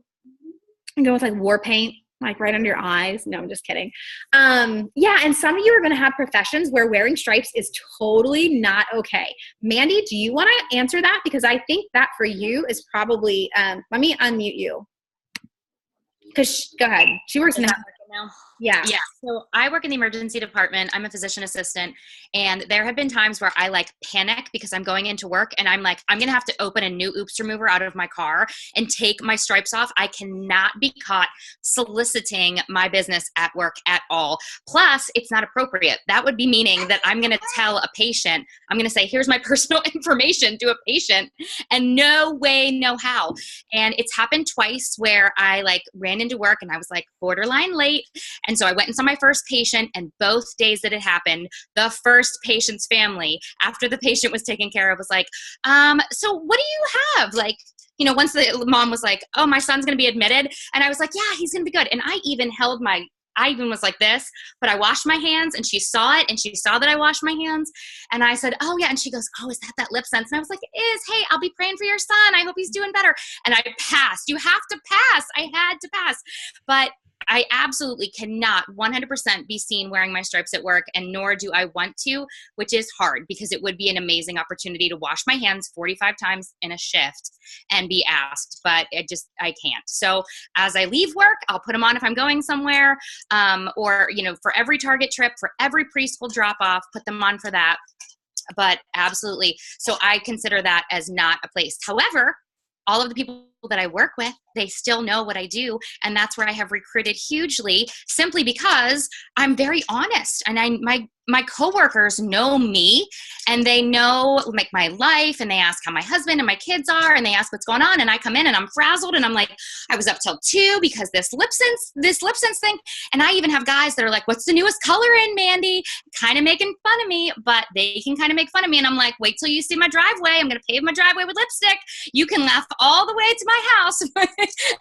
going with like war paint, like right under your eyes. No, I'm just kidding. Yeah, and some of you are going to have professions where wearing stripes is totally not okay. Mandy, do you want to answer that? Because I think that for you is probably, let me unmute you. Because go ahead. She works in the now. Yeah. Yeah. So I work in the emergency department. I'm a physician assistant. And there have been times where I like panic because I'm going into work and I'm like, I'm going to have to open a new oops remover out of my car and take my stripes off. I cannot be caught soliciting my business at work at all. Plus, it's not appropriate. That would be meaning that I'm going to tell a patient, I'm going to say, here's my personal information to a patient, and no way, no how. And it's happened twice where I like ran into work and I was like borderline late. And so I went and saw my first patient, and both days that it happened, the first patient's family, after the patient was taken care of, was like, so what do you have? Like, you know, once the mom was like, oh, my son's going to be admitted. And I was like, yeah, he's going to be good. And I even was like this, but I washed my hands, and she saw it, and she saw that I washed my hands. And I said, oh yeah. And she goes, oh, is that lip sense? And I was like, it is. Hey, I'll be praying for your son. I hope he's doing better. And I passed. You have to pass. I had to pass. But I absolutely cannot 100% be seen wearing my stripes at work, and nor do I want to, which is hard because it would be an amazing opportunity to wash my hands 45 times in a shift and be asked, but I can't. So as I leave work, I'll put them on if I'm going somewhere, or, you know, for every Target trip, for every preschool drop off, put them on for that. But absolutely. So I consider that as not a place. However, all of the people that I work with, they still know what I do. And that's where I have recruited hugely, simply because I'm very honest. And my coworkers know me, and they know like my life, and they ask how my husband and my kids are, and they ask what's going on. And I come in and I'm frazzled, and I'm like, I was up till 2 because this lip sense thing. And I even have guys that are like, what's the newest color in, Mandy? Kind of making fun of me, but they can kind of make fun of me. And I'm like, wait till you see my driveway. I'm going to pave my driveway with lipstick. You can laugh all the way to my house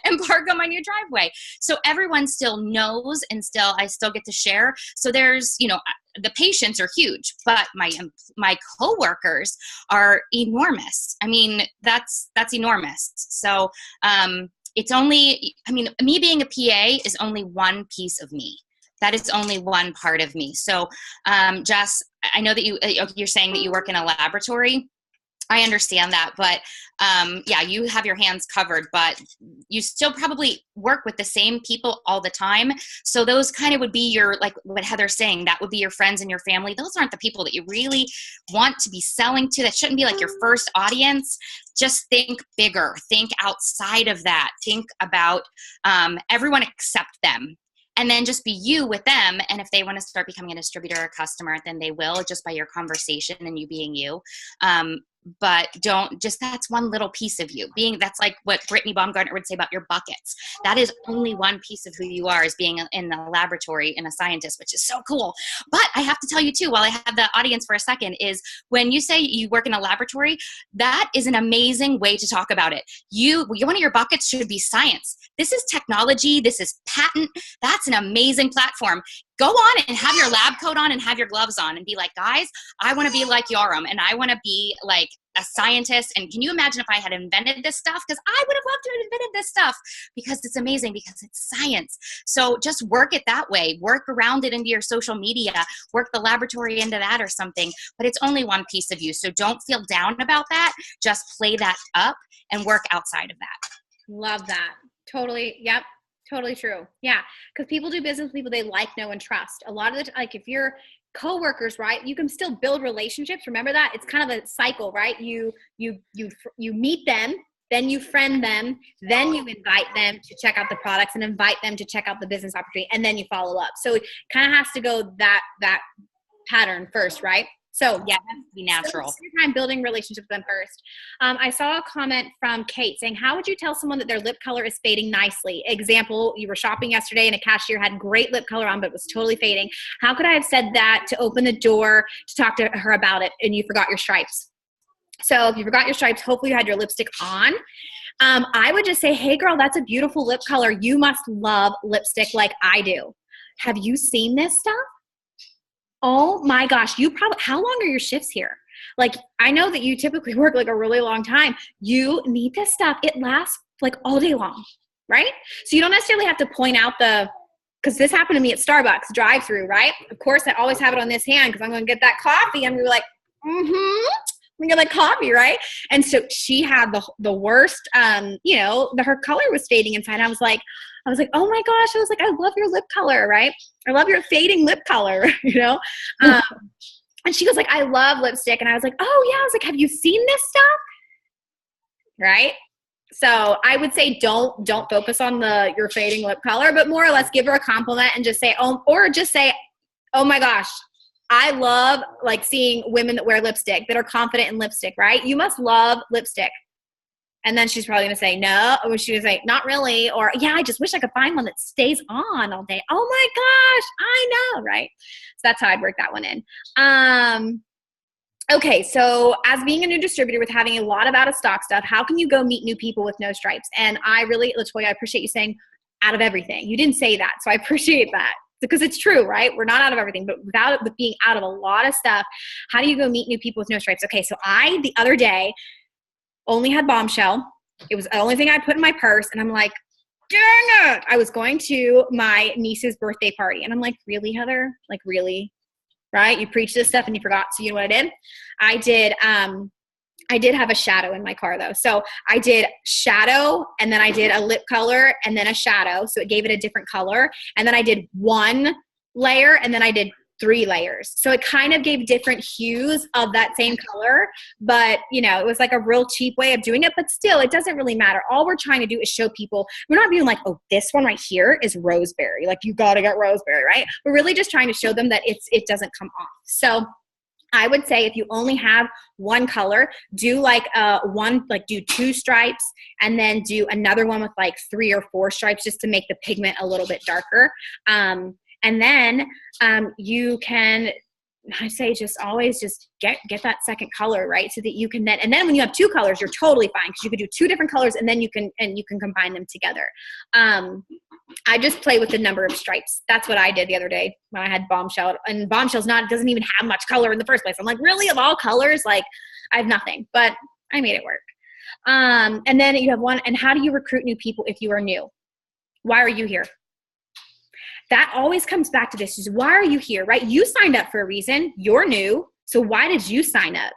and park on my new driveway. So everyone still knows, and I still get to share. So there's, you know, the patients are huge, but my coworkers are enormous. I mean, that's enormous. So it's only, I mean, me being a PA is only one piece of me. That is only one part of me. So Jess, I know that you're saying that you work in a laboratory. I understand that, but yeah, you have your hands covered, but you still probably work with the same people all the time. So those kind of would be your, like what Heather's saying, that would be your friends and your family. Those aren't the people that you really want to be selling to. That shouldn't be like your first audience. Just think bigger, think outside of that, think about everyone except them. And then just be you with them. And if they want to start becoming a distributor or customer, then they will, just by your conversation and you being you. but that's one little piece of you. That's like what Brittany Baumgartner would say about your buckets. That is only one piece of who you are, as being in the laboratory and a scientist, which is so cool. But I have to tell you too, while I have the audience for a second, is when you say you work in a laboratory, that is an amazing way to talk about it. One of your buckets should be science. This is technology. This is patent. That's an amazing platform. Go on and have your lab coat on and have your gloves on and be like, guys, I want to be like Yoram, and I want to be like a scientist. And can you imagine if I had invented this stuff? Because I would have loved to have invented this stuff, because it's amazing, because it's science. So just work it that way. Work around it into your social media. Work the laboratory into that or something. But it's only one piece of you. So don't feel down about that. Just play that up and work outside of that. Love that. Totally. Yep. Totally true. Yeah. Because people do business with people they like, know, and trust. A lot of the like, if you're coworkers, right, you can still build relationships. Remember that? It's kind of a cycle, right? You meet them, then you friend them, then you invite them to check out the products and invite them to check out the business opportunity, and then you follow up. So it kind of has to go that pattern first, right? So yeah, it has to be natural. Spend your time building relationships with them first. I saw a comment from Kate saying, how would you tell someone that their lip color is fading nicely? Example, you were shopping yesterday and a cashier had great lip color on, but it was totally fading. How could I have said that to open the door to talk to her about it and you forgot your stripes? So if you forgot your stripes, hopefully you had your lipstick on. I would just say, hey girl, that's a beautiful lip color. You must love lipstick like I do. Have you seen this stuff? Oh my gosh, how long are your shifts here? Like, I know that you typically work like a really long time. You need this stuff. It lasts like all day long, right? So you don't necessarily have to point out because this happened to me at Starbucks drive-through, right? Of course, I always have it on this hand because I'm going to get that coffee. I'm going to be like, I'm going to get coffee, right? And so she had the worst, her color was fading inside. I was like, oh my gosh. I was like, I love your lip color, right? I love your fading lip color, And she was like, I love lipstick. And I was like, oh yeah. I was like, have you seen this stuff? Right? So I would say don't focus on your fading lip color, but more or less give her a compliment and just say, oh my gosh, I love like seeing women that wear lipstick, that are confident in lipstick, right? You must love lipstick. And then she's probably going to say, no, or she was like, not really. Or yeah, I just wish I could find one that stays on all day. Oh my gosh, I know, right? So that's how I'd work that one in. Okay, so as being a new distributor with having a lot of out of stock stuff, how can you go meet new people with no stripes? And LaToya, I appreciate you saying out of everything. You didn't say that, so I appreciate that. Because it's true, right? We're not out of everything, but with being out of a lot of stuff, how do you go meet new people with no stripes? Okay, so I, the other day, only had Bombshell. It was the only thing I put in my purse, and I'm like, dang it! I was going to my niece's birthday party, and I'm like, really, Heather? Like, really? Right? You preach this stuff and you forgot, so you know what I did? I did have a shadow in my car though. So I did shadow, and then I did a lip color, and then a shadow. So it gave it a different color. And then I did one layer, and then I did 3 layers. So it kind of gave different hues of that same color, but it was like a real cheap way of doing it, but still it doesn't really matter. All we're trying to do is show people, we're not being like, oh, this one right here is roseberry. Like you got to get roseberry, right? We're really just trying to show them that it doesn't come off. So I would say if you only have one color, do do 2 stripes, and then do another one with like 3 or 4 stripes just to make the pigment a little bit darker. And then you can, I say, just always just get that second color, right? So that you can then, and then when you have 2 colors, you're totally fine because you could do 2 different colors, and then you can combine them together. I just play with the number of stripes. That's what I did the other day when I had Bombshell, and Bombshell's doesn't even have much color in the first place. I'm like, really, of all colors? Like I have nothing, but I made it work. And then you have one, and how do you recruit new people if you are new? Why are you here? That always comes back to this, is why are you here, right? You signed up for a reason. You're new. So why did you sign up?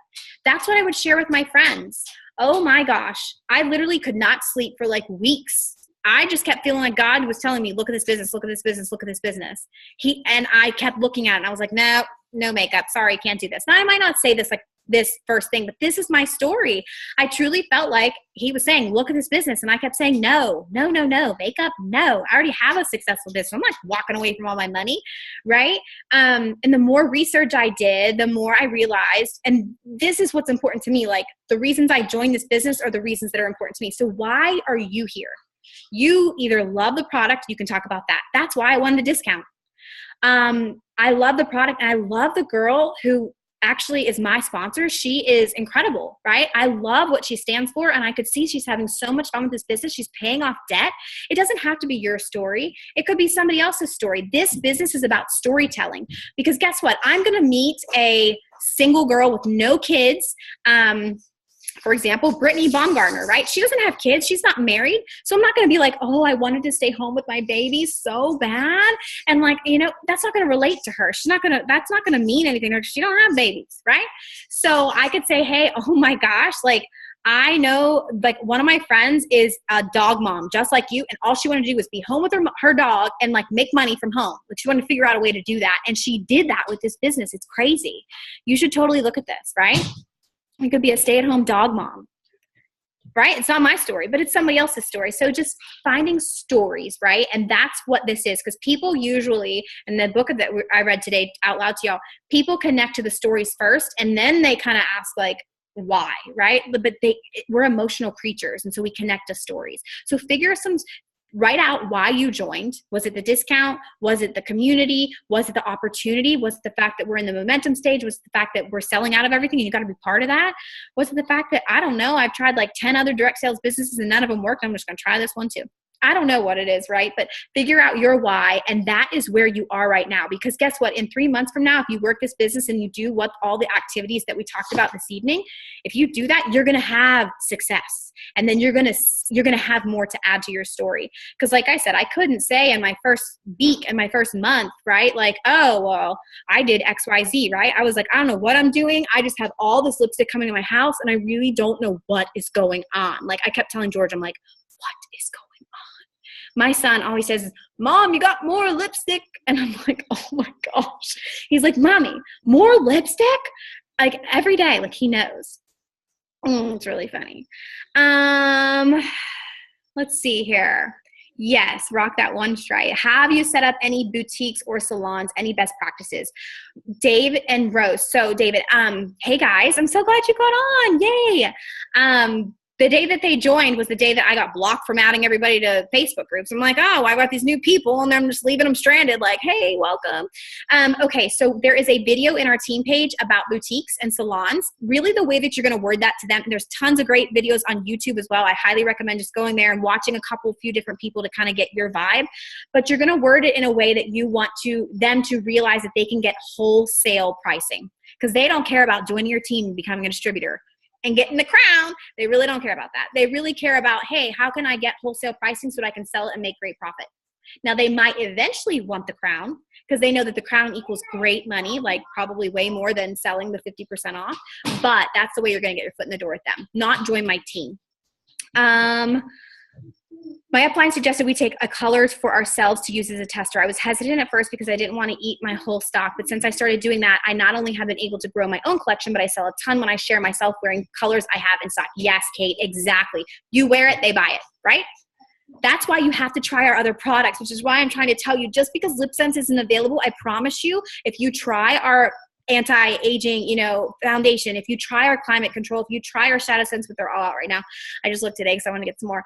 That's what I would share with my friends. Oh my gosh. I literally could not sleep for like weeks. I just kept feeling like God was telling me, look at this business, look at this business, look at this business. And I kept looking at it, and I was like, no makeup. Sorry, can't do this. Now I might not say this like this first thing, but this is my story. I truly felt like he was saying, look at this business. And I kept saying, no, makeup, no. I already have a successful business. I'm not walking away from all my money, right? And the more research I did, the more I realized, and this is what's important to me, like the reasons I joined this business are the reasons that are important to me. So why are you here? You either love the product, you can talk about that. That's why I wanted a discount. I love the product, and I love the girl who actually is my sponsor. She is incredible, right? I love what she stands for, and I could see she's having so much fun with this business. She's paying off debt. It doesn't have to be your story. It could be somebody else's story. This business is about storytelling, because guess what? I'm going to meet a single girl with no kids. For example, Brittany Baumgartner, right? She doesn't have kids. She's not married. So I'm not going to be like, oh, I wanted to stay home with my baby so bad. And like, that's not going to relate to her. That's not going to mean anything to her because she don't have babies, right? So I could say, hey, oh my gosh, like I know like one of my friends is a dog mom, just like you. And all she wanted to do was be home with her dog and like make money from home. Like she wanted to figure out a way to do that. And she did that with this business. It's crazy. You should totally look at this, right? You could be a stay-at-home dog mom, right? It's not my story, but it's somebody else's story. So just finding stories, right? And that's what this is, because people usually, in the book that I read today out loud to y'all, people connect to the stories first, and then they kind of ask like, why, right? But we're emotional creatures, and so we connect to stories. So write out why you joined. Was it the discount? Was it the community? Was it the opportunity? Was it the fact that we're in the momentum stage? Was it the fact that we're selling out of everything and you got to be part of that? Was it the fact that, I don't know, I've tried like 10 other direct sales businesses and none of them worked. I'm just going to try this one too. I don't know what it is, right? But figure out your why, and that is where you are right now. Because guess what? In 3 months from now, if you work this business and you do all the activities that we talked about this evening, if you do that, you're going to have success, and then you're going to have more to add to your story. Because like I said, I couldn't say in my first week and my first month, right? Like, oh, well, I did XYZ, right? I was like, I don't know what I'm doing. I just have all this lipstick coming to my house, and I really don't know what is going on. Like I kept telling George, I'm like, what is going on? My son always says, Mom, you got more lipstick? And I'm like, oh my gosh. He's like, Mommy, more lipstick? Like every day, like he knows. It's really funny. Let's see here. Yes, rock that one strike. Have you set up any boutiques or salons? Any best practices? Dave and Rose. So David, hey guys, I'm so glad you got on. Yay. The day that they joined was the day that I got blocked from adding everybody to Facebook groups. I'm like, oh, I got these new people and I'm just leaving them stranded like, hey, welcome. Okay, so there is a video in our team page about boutiques and salons. Really the way that you're going to word that to them, and there's tons of great videos on YouTube as well. I highly recommend just going there and watching a few different people to kind of get your vibe. But you're going to word it in a way that you want them to realize that they can get wholesale pricing, because they don't care about joining your team and becoming a distributor and getting the crown. They really don't care about that. They really care about, hey, how can I get wholesale pricing so that I can sell it and make great profit? Now, they might eventually want the crown because they know that the crown equals great money, like probably way more than selling the 50% off. But that's the way you're going to get your foot in the door with them, not join my team. My upline suggested we take a colors for ourselves to use as a tester. I was hesitant at first because I didn't want to eat my whole stock, but since I started doing that, I not only have been able to grow my own collection, but I sell a ton when I share myself wearing colors I have in stock. Yes, Kate, exactly. You wear it, they buy it, right? That's why you have to try our other products, which is why I'm trying to tell you, just because Lip Sense isn't available, I promise you, if you try our anti-aging, foundation, if you try our climate control, if you try our shadow sense, but they're all out right now. I just looked today because I want to get some more.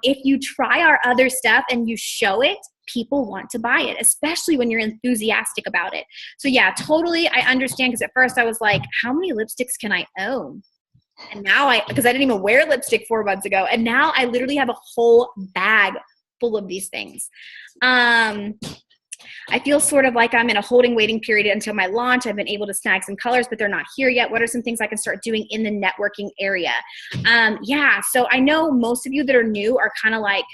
If you try our other stuff and you show it, people want to buy it, especially when you're enthusiastic about it. So yeah, totally. I understand, because at first I was like, how many lipsticks can I own? And now because I didn't even wear lipstick 4 months ago. And now I literally have a whole bag full of these things. I feel sort of like I'm in a waiting period until my launch. I've been able to snag some colors, but they're not here yet. What are some things I can start doing in the networking area? Yeah, so I know most of you that are new are kind of like,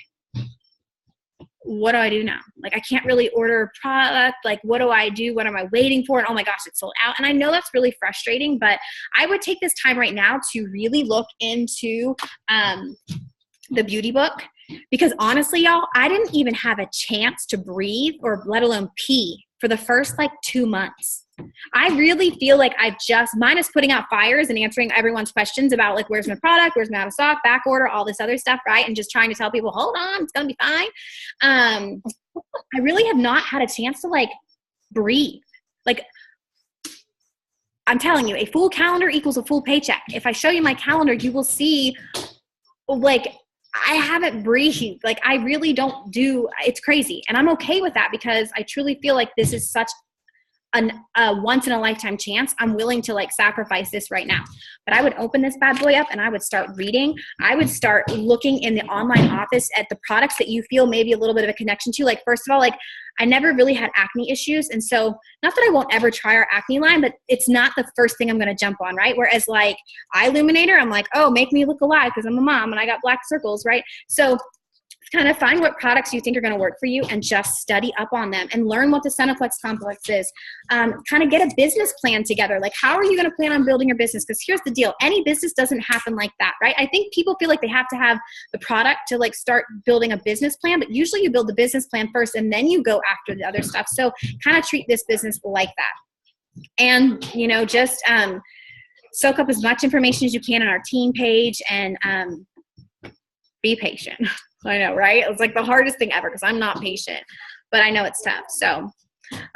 what do I do now? Like, I can't really order product. Like, what do I do? What am I waiting for? And oh my gosh, it's sold out. And I know that's really frustrating, but I would take this time right now to really look into the beauty book. Because honestly, y'all, I didn't even have a chance to breathe or let alone pee for the first 2 months. I really feel like I've just, minus putting out fires and answering everyone's questions about like, where's my product, where's my out of stock, back order, all this other stuff, right? And just trying to tell people, hold on, it's going to be fine. I really have not had a chance to like breathe. Like, I'm telling you, a full calendar equals a full paycheck. If I show you my calendar, you will see like I haven't breathed. Like I really don't do, it's crazy. And I'm okay with that because I truly feel like this is such a once in a lifetime chance. I'm willing to like sacrifice this right now. But I would open this bad boy up and I would start reading. I would start looking in the online office at the products that you feel maybe a little bit of a connection to. Like, first of all, like I never really had acne issues. And so not that I won't ever try our acne line, but it's not the first thing I'm going to jump on, right? Whereas like eye illuminator, I'm like, oh, make me look alive because I'm a mom and I got black circles, right? So kind of find what products you think are going to work for you and just study up on them and learn what the Seneplex complex is. Kind of get a business plan together. Like, how are you going to plan on building your business? Because here's the deal. Any business doesn't happen like that, right? I think people feel like they have to have the product to like start building a business plan, but usually you build the business plan first and then you go after the other stuff. So kind of treat this business like that. And, you know, just soak up as much information as you can on our team page and be patient. I know, right? It's like the hardest thing ever because I'm not patient, but I know it's tough. So,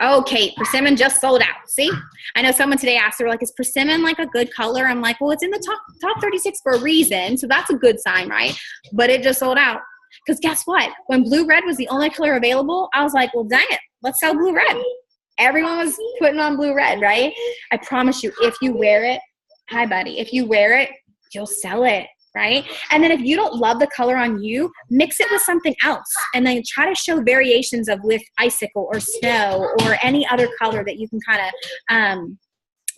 oh, Kate, persimmon just sold out. See? I know someone today asked, they were like, is persimmon like a good color? I'm like, well, it's in the top 36 for a reason. So that's a good sign, right? But it just sold out. Because guess what? When blue red was the only color available, I was like, well, dang it, let's sell blue red. Everyone was putting on blue red, right? I promise you, if you wear it, hi, buddy, if you wear it, you'll sell it. Right? And then if you don't love the color on you, mix it with something else. And then try to show variations of with icicle or snow or any other color that you can kind of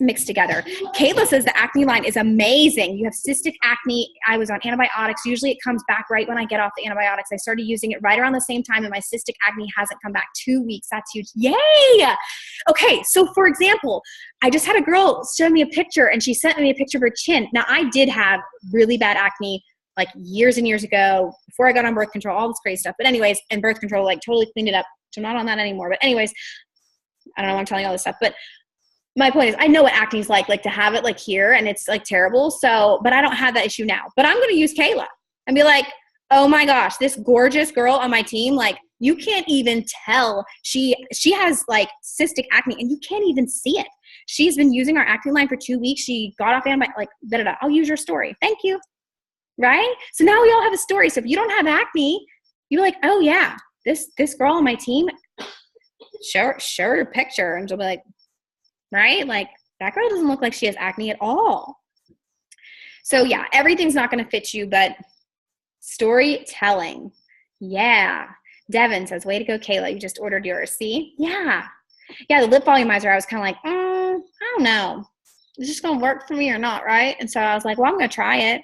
mix together. Kayla says the acne line is amazing. You have cystic acne. I was on antibiotics. Usually it comes back right when I get off the antibiotics. I started using it right around the same time and my cystic acne hasn't come back 2 weeks. That's huge. Yay! Okay, so for example, I just had a girl show me a picture and she sent me a picture of her chin. Now I did have really bad acne like years and years ago before I got on birth control, all this crazy stuff. But anyways, and birth control like totally cleaned it up. So I'm not on that anymore. But anyways, I don't know why I'm telling you all this stuff, but my point is I know what acne is like to have it like here and it's like terrible. So, but I don't have that issue now, but I'm going to use Kayla and be like, oh my gosh, this gorgeous girl on my team, like you can't even tell she has like cystic acne and you can't even see it. She's been using our acne line for 2 weeks. She got off antibiotics, like da-da-da. I'll use your story. Thank you. Right? So now we all have a story. So if you don't have acne, you're like, oh yeah, this girl on my team, show her picture and she'll be like, right? Like that girl doesn't look like she has acne at all. So yeah, everything's not going to fit you, but storytelling. Yeah. Devin says, way to go, Kayla. You just ordered yours. See? Yeah. Yeah. The lip volumizer, I was kind of like, I don't know. Is this going to work for me or not? Right. And so I was like, well, I'm going to try it.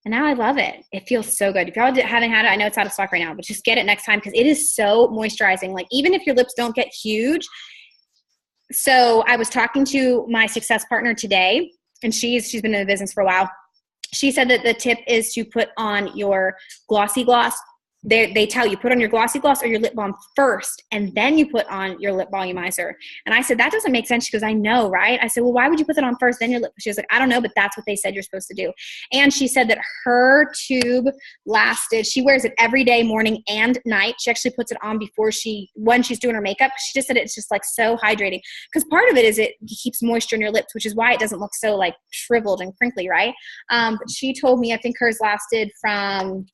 And now I love it. It feels so good. If y'all haven't had it, I know it's out of stock right now, but just get it next time because it is so moisturizing. Like even if your lips don't get huge. So I was talking to my success partner today, and she's been in the business for a while. She said that the tip is to put on your glossy gloss. They tell you put on your glossy gloss or your lip balm first, and then you put on your lip volumizer. And I said, that doesn't make sense. She goes, I know, right? I said, well, why would you put it on first, then your lip? She was like, I don't know, but that's what they said you're supposed to do. And she said that her tube lasted, she wears it every day, morning and night. She actually puts it on when she's doing her makeup. She just said it's just like so hydrating. Because part of it is it keeps moisture in your lips, which is why it doesn't look so like shriveled and crinkly, right? But she told me, I think hers lasted from,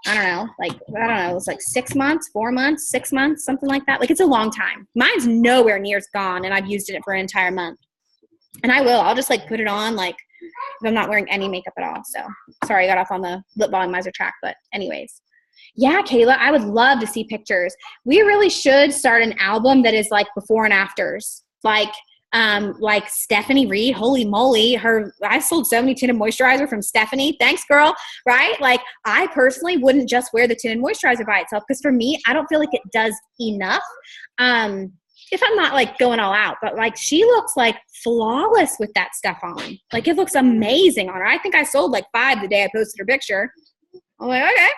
it was like 6 months, 4 months, 6 months, something like that. Like it's a long time. Mine's nowhere near gone and I've used it for an entire month. And I'll just like put it on like if I'm not wearing any makeup at all. So sorry, I got off on the lip volumizer track, but anyways. Yeah, Kayla, I would love to see pictures. We really should start an album that is like before and afters. Like Stephanie Reed, holy moly, I sold so many tinted moisturizer from Stephanie. Thanks, girl. Right? Like I personally wouldn't just wear the tinted moisturizer by itself because for me, I don't feel like it does enough. If I'm not like going all out, but like she looks like flawless with that stuff on. Like it looks amazing on her. I think I sold like 5 the day I posted her picture. I'm like, okay.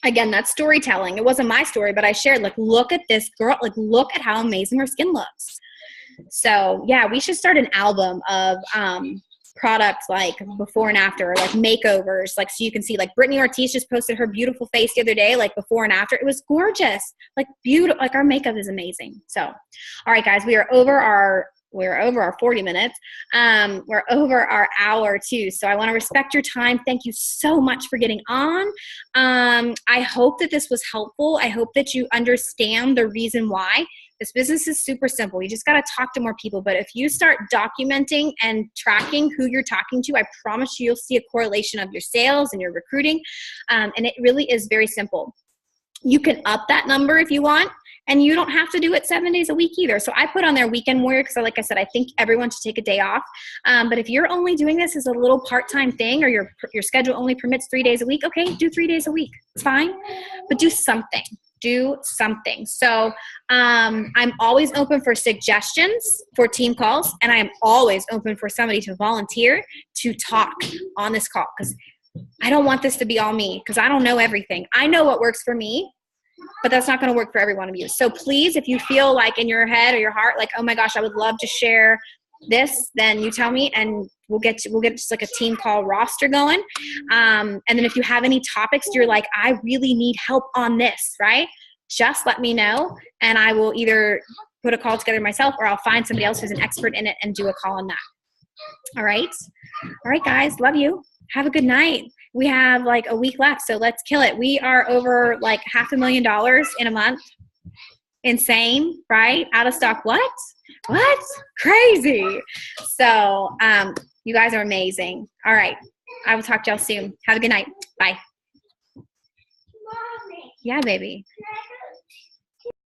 Again, that's storytelling. It wasn't my story, but I shared like, look at this girl. Like look at how amazing her skin looks. So yeah, we should start an album of products like before and after, like makeovers, like so you can see, like Brittany Ortiz just posted her beautiful face the other day, like before and after. It was gorgeous, like beautiful. Like our makeup is amazing. So, all right, guys, we're over our 40 minutes. We're over our hour too. So I want to respect your time. Thank you so much for getting on. I hope that this was helpful. I hope that you understand the reason why. This business is super simple. You just got to talk to more people. But if you start documenting and tracking who you're talking to, I promise you'll see a correlation of your sales and your recruiting. And it really is very simple. You can up that number if you want, and you don't have to do it 7 days a week either. So I put on there weekend warrior because, like I said, I think everyone should take a day off. But if you're only doing this as a little part-time thing, or your schedule only permits 3 days a week, okay, do 3 days a week. It's fine. But do something. Do something. So I'm always open for suggestions for team calls, and I am always open for somebody to volunteer to talk on this call, because I don't want this to be all me, because I don't know everything. I know what works for me, but that's not going to work for every one of you. So please, if you feel like in your head or your heart, like, oh my gosh, I would love to share this, then you tell me, and we'll get just like a team call roster going. And then if you have any topics you're like, I really need help on this, right? Just let me know, and I will either put a call together myself, or I'll find somebody else who's an expert in it and do a call on that. All right, guys, love you. Have a good night. We have like a week left, so let's kill it. We are over like $500,000 in a month. Insane, right? Out of stock. What? Crazy. So you guys are amazing. All right. I will talk to y'all soon. Have a good night. Bye. Yeah, baby.